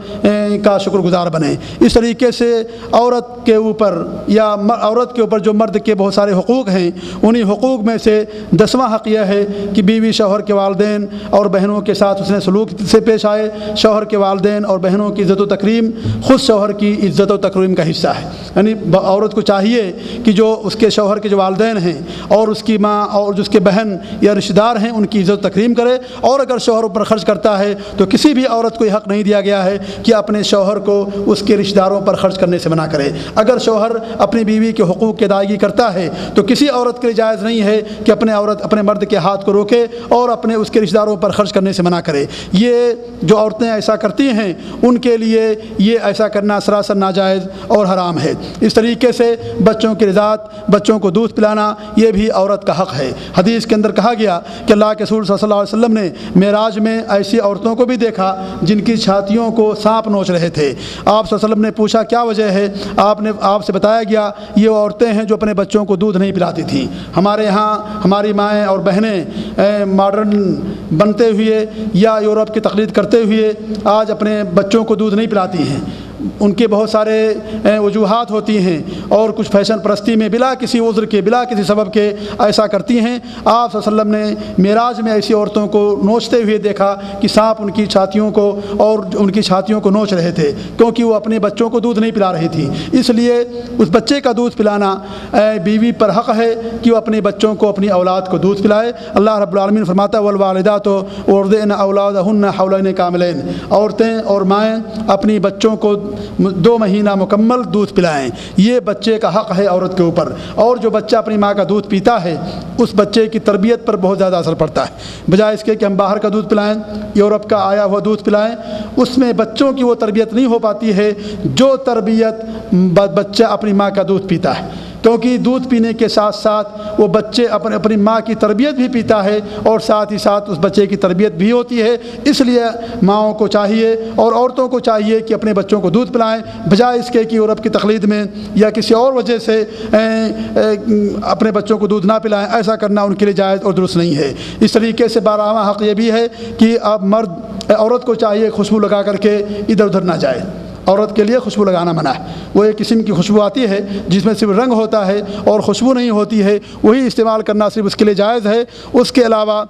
کا شکر گزار بنے۔ اس طریقے سے عورت کے اوپر جو مرد کے بہت سارے حقوق ہیں، انہی حقوق میں سے 10واں حق یہ ہے کہ بیوی شوہر کے والدین اور بہنوں کے ساتھ اس نے سلوک سے پیش آئے۔ شوہر کے والدین اور بہنوں کی عزت و تکریم خود شوہر کی عزت و تکریم کا حصہ ہے، یعنی عورت کو چاہیے کہ جو اس کے شوہر کے جو والدین ہیں اور اس کی ماں اور جو اس کے بہن یا رشتہ دار ہیں ان کی عزت و تکریم کرے، اور اگر شوہر پر خرچ کرتا ہے تو کسی بھی عورت کو یہ حق نہیں دیا گیا ہے کہ اپنے شوہر کو اس کے رشتہ داروں پر خرچ کرنے سے منع کرے۔ اگر شوہر اپنی بیوی کے حقوق کی ادائیگی کرتا ہے تو کسی عورت کے لیے جائز نہیں ہے کہ اپنے مرد کے ہاتھ کو روکے اور اس کے رشتہ داروں پر خرچ کرنے سے منع کرے۔ یہ جو عورتیں ایسا کرتی ہیں ان کے لیے یہ ایسا کرنا سراسر ناجائز اور حرام ہے۔ اس طریقے سے بچوں کی رضاعت، بچوں کو دودھ پلانا یہ بھی عورت کا حق ہے۔ حدیث کے اندر کہا گیا کہ اللہ کے رسول صلی اللہ علیہ وسلم نے معراج میں ایسی عورتوں کو بھی دیکھا جن کی چھاتیوں کو سانپ نوچ رہے تھے۔ آپ صلی اللہ علیہ وسلم نے پوچھا کیا وجہ ہے؟ آپ سے بتایا گیا یہ وہ عورتیں ہیں جو اپنے بچوں کو دودھ نہیں پلاتی تھیں۔ ہمارے ہاں ہماری مائیں اور بہنیں ماڈرن بنتے ہوئے یا یورپ کی تقلید کرتے ہوئے آج اپنے بچوں کو دودھ نہیں پلاتی ہیں۔ ان کے بہت سارے وجوہات ہوتی ہیں اور کچھ فیشن پرستی میں بلا کسی عذر کے، بلا کسی سبب کے ایسا کرتی ہیں۔ آپ صلی اللہ علیہ وسلم نے معراج میں ایسی عورتوں کو نوچتے ہوئے دیکھا کہ سانپ ان کی چھاتیوں کو نوچ رہے تھے کیونکہ وہ اپنے بچوں کو دودھ نہیں پلا رہی تھی۔ اس لیے اس بچے کا دودھ پلانا بیوی پر حق ہے کہ وہ اپنے بچوں کو، اپنی اولاد کو دودھ پلائے۔ اللہ رب العالمین فرماتا ہے والوالدات یرضعن اولادہن حولین کاملین، عورتیں اور مائیں اپنی بچوں کو 2 مہینہ مکمل دودھ پلائیں۔ یہ بچے کا حق ہے عورت کے اوپر، اور جو بچہ اپنی ماں کا دودھ پیتا ہے اس بچے کی تربیت پر بہت زیادہ اثر پڑتا ہے۔ بجائے اس کے کہ ہم باہر کا دودھ پلائیں، یورپ کا آیا ہوا دودھ پلائیں، اس میں بچوں کی وہ تربیت نہیں ہو پاتی ہے جو تربیت بچہ اپنی ماں کا دودھ پیتا ہے، کیونکہ دودھ پینے کے ساتھ ساتھ وہ بچے اپنی ماں کی تربیت بھی پیتا ہے اور ساتھ ہی ساتھ اس بچے کی تربیت بھی ہوتی ہے۔ اس لیے ماؤں کو چاہیے اور عورتوں کو چاہیے کہ اپنے بچوں کو دودھ پلائیں، بجائے اس کے کہ یورپ کی تقلید میں یا کسی اور وجہ سے اپنے بچوں کو دودھ نہ پلائیں۔ ایسا کرنا ان کے لیے جائز اور درست نہیں ہے۔ اس طریقے سے 12واں حق یہ بھی ہے کہ اب عورت کو چاہیے خوشبو لگا کر کے ادھر ادھر نہ جائے۔ عورت کے لیے خوشبو لگانا منع ہے۔ وہ ایک قسم کی خوشبو آتی ہے جس میں صرف رنگ ہوتا ہے اور خوشبو نہیں ہوتی ہے، وہی استعمال کرنا صرف اس کے لیے جائز ہے۔ اس کے علاوہ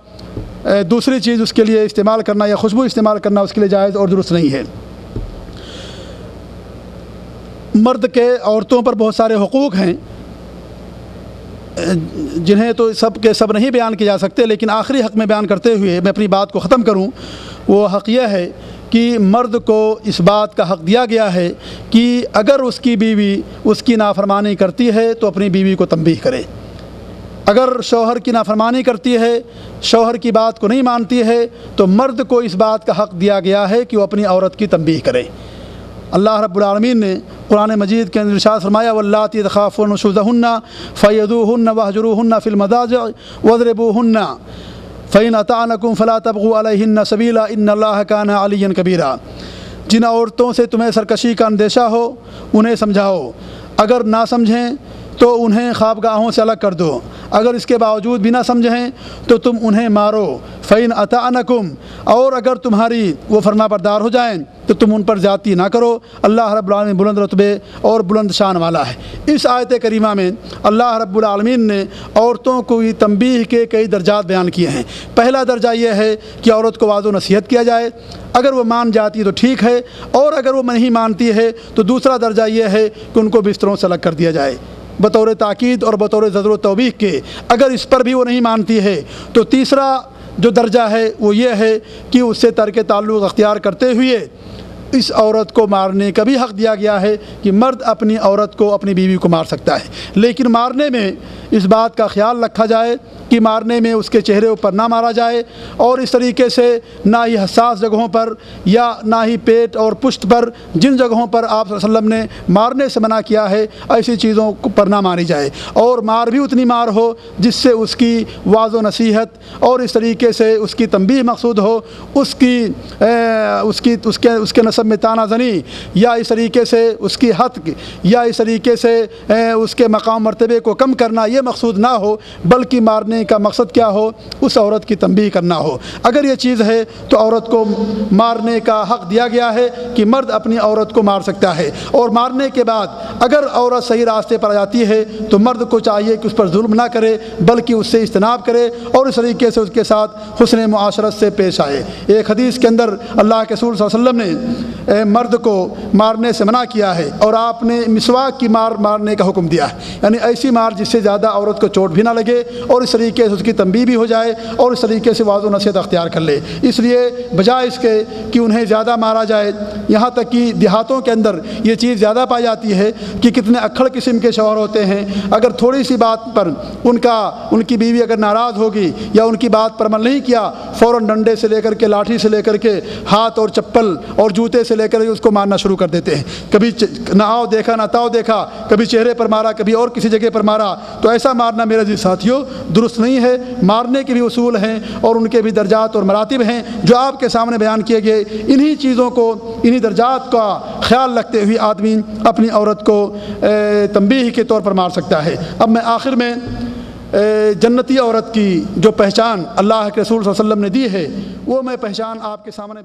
دوسری چیز اس کے لیے استعمال کرنا یا خوشبو استعمال کرنا اس کے لیے جائز اور درست نہیں ہے۔ مرد کے عورتوں پر بہت سارے حقوق ہیں جنہیں تو سب کے سب نہیں بیان کیے جا سکتے، لیکن آخری حق میں بیان کرتے ہوئے میں اپنی بات کو ختم کروں۔ وہ حق یہ ہے کہ مرد کو اس بات کا حق دیا گیا ہے کہ اگر اس کی بیوی اس کی نافرمانی کرتی ہے تو اپنی بیوی کو تنبیہ کرے۔ اگر شوہر کی نافرمانی کرتی ہے، شوہر کی بات کو نہیں مانتی ہے، تو مرد کو اس بات کا حق دیا گیا ہے کہ وہ اپنی عورت کی تنبیہ کرے۔ اللہ رب العالمین نے قرآن مجید کے اندر ارشاد فرمایا واللاتی تخافون نشوزہن فیدوہن واہجروہن فی المضاجع واضربوہن فإن أطعنكم فلا تبغوا عليهن سبيلا إن الله كان عليا كبيرا۔ جن عورتوں سے تمہیں سرکشی کا اندیشہ ہو انہیں سمجھاؤ، اگر نہ سمجھیں تو انہیں خوابگاہوں سے الگ کر دو، اگر اس کے باوجود بھی نہ سمجھیں تو تم انہیں مارو، فَإِنْ أَطَعْنَكُمْ، اور اگر تمہاری وہ فرما بردار ہو جائیں تو تم ان پر زیادتی نہ کرو، اللہ رب العالمین بلند رتبے اور بلند شان والا ہے۔ اس آیت کریمہ میں اللہ رب العالمین نے عورتوں کو تنبیہ کے کئی درجات بیان کیے ہیں۔ پہلا درجہ یہ ہے کہ عورت کو واعظ و نصیحت کیا جائے، اگر وہ مان جاتی ہے تو ٹھیک ہے، اور اگر وہ نہیں مانتی ہے تو دوسرا درجہ یہ ہے کہ ان کو بستروں سے الگ کر دیا جائے بطور تاکید اور بطور زجر و توبیخ کے۔ اگر اس پر بھی وہ نہیں مانتی ہے تو تیسرا جو درجہ ہے وہ یہ ہے کہ اس سے ترک تعلق اختیار کرتے ہوئے اس عورت کو مارنے کا بھی حق دیا گیا ہے کہ مرد اپنی عورت کو، اپنی بیوی کو مار سکتا ہے، لیکن مارنے میں اس بات کا خیال رکھا جائے کہ مارنے میں اس کے چہرے پر نہ مارا جائے، اور اس طریقے سے نہ ہی حساس جگہوں پر یا نہ ہی پیٹ اور پشت پر، جن جگہوں پر آپ صلی اللہ علیہ وسلم نے مارنے سے منع کیا ہے ایسی چیزوں پر نہ ماری جائے، اور مار بھی اتنی مار ہو جس سے اس کی واعظ و نصیحت اور اس طریقے سے اس کی تنبیہ مقصود ہو، اس کے نسب میں تانا زنی یا اس طریقے سے اس کی حد یا اس طریقے سے اس کے مقام مرتبے کو کم کرنا یہ مقصود نہ ہو، بلکہ مارنے کا مقصد کیا ہو، اس عورت کی تنبیہ کرنا ہو۔ اگر یہ چیز ہے تو عورت کو مارنے کا حق دیا گیا ہے کہ مرد اپنی عورت کو مار سکتا ہے، اور مارنے کے بعد اگر عورت صحیح راستے پر آ جاتی ہے تو مرد کو چاہیے کہ اس پر ظلم نہ کرے بلکہ اس سے اجتناب کرے اور اس طریقے سے اس کے ساتھ حسن معاشرت سے پیش آئے۔ ایک حدیث کے اندر اللہ کے رسول صلی اللہ علیہ وسلم نے مرد کو مارنے سے منع کیا ہے، اور آپ نے مسواک کی مارنے کا حکم دیا ہے، یعنی ایسی مار جس سے زیادہ عورت کو چوٹ بھی نہ لگے اور اس طریقے سے اس کی تنبیہ بھی ہو جائے اور اس طریقے سے واعظ و نصیحت اختیار کر لے۔ اس لیے بجائے اس کے کہ انہیں زیادہ مارا جائے، یہاں تک کہ دیہاتوں کے اندر یہ چیز زیادہ پائی جاتی ہے کہ کتنے اکھڑ قسم کے شوہر ہوتے ہیں، اگر تھوڑی سی بات پر ان کی بیوی اگر ناراض ہوگی یا ان کی بات پر عمل نہیں کیا، فوراً ڈنڈے سے لے کر کے، لاٹھی سے لے کر کے، ہاتھ اور چپل اور جوتے سے لے کر اس کو مارنا شروع کر دیتے ہیں، کبھی نہ آؤ دیکھا نہ تاؤ دیکھا، کبھی چہرے پر مارا، کبھی اور کسی جگہ پر مارا۔ تو ایسا مارنا میرے عزیز ساتھیوں درست نہیں ہے۔ مارنے کے بھی اصول ہیں اور ان کے بھی درجات اور مراتب ہیں جو آپ کے سامنے بیان کیے گئے۔ انہی چیزوں کو، انہی درجات کا خیال رکھتے ہوئے آدمی اپنی عورت کو تنبیہ کے طور پر مار سکتا ہے۔ اب میں آخر میں جنتی عورت کی جو پہچان اللہ کے رسول صلی اللہ علیہ وسلم نے دی ہے وہ میں پہچان آپ کے سامنے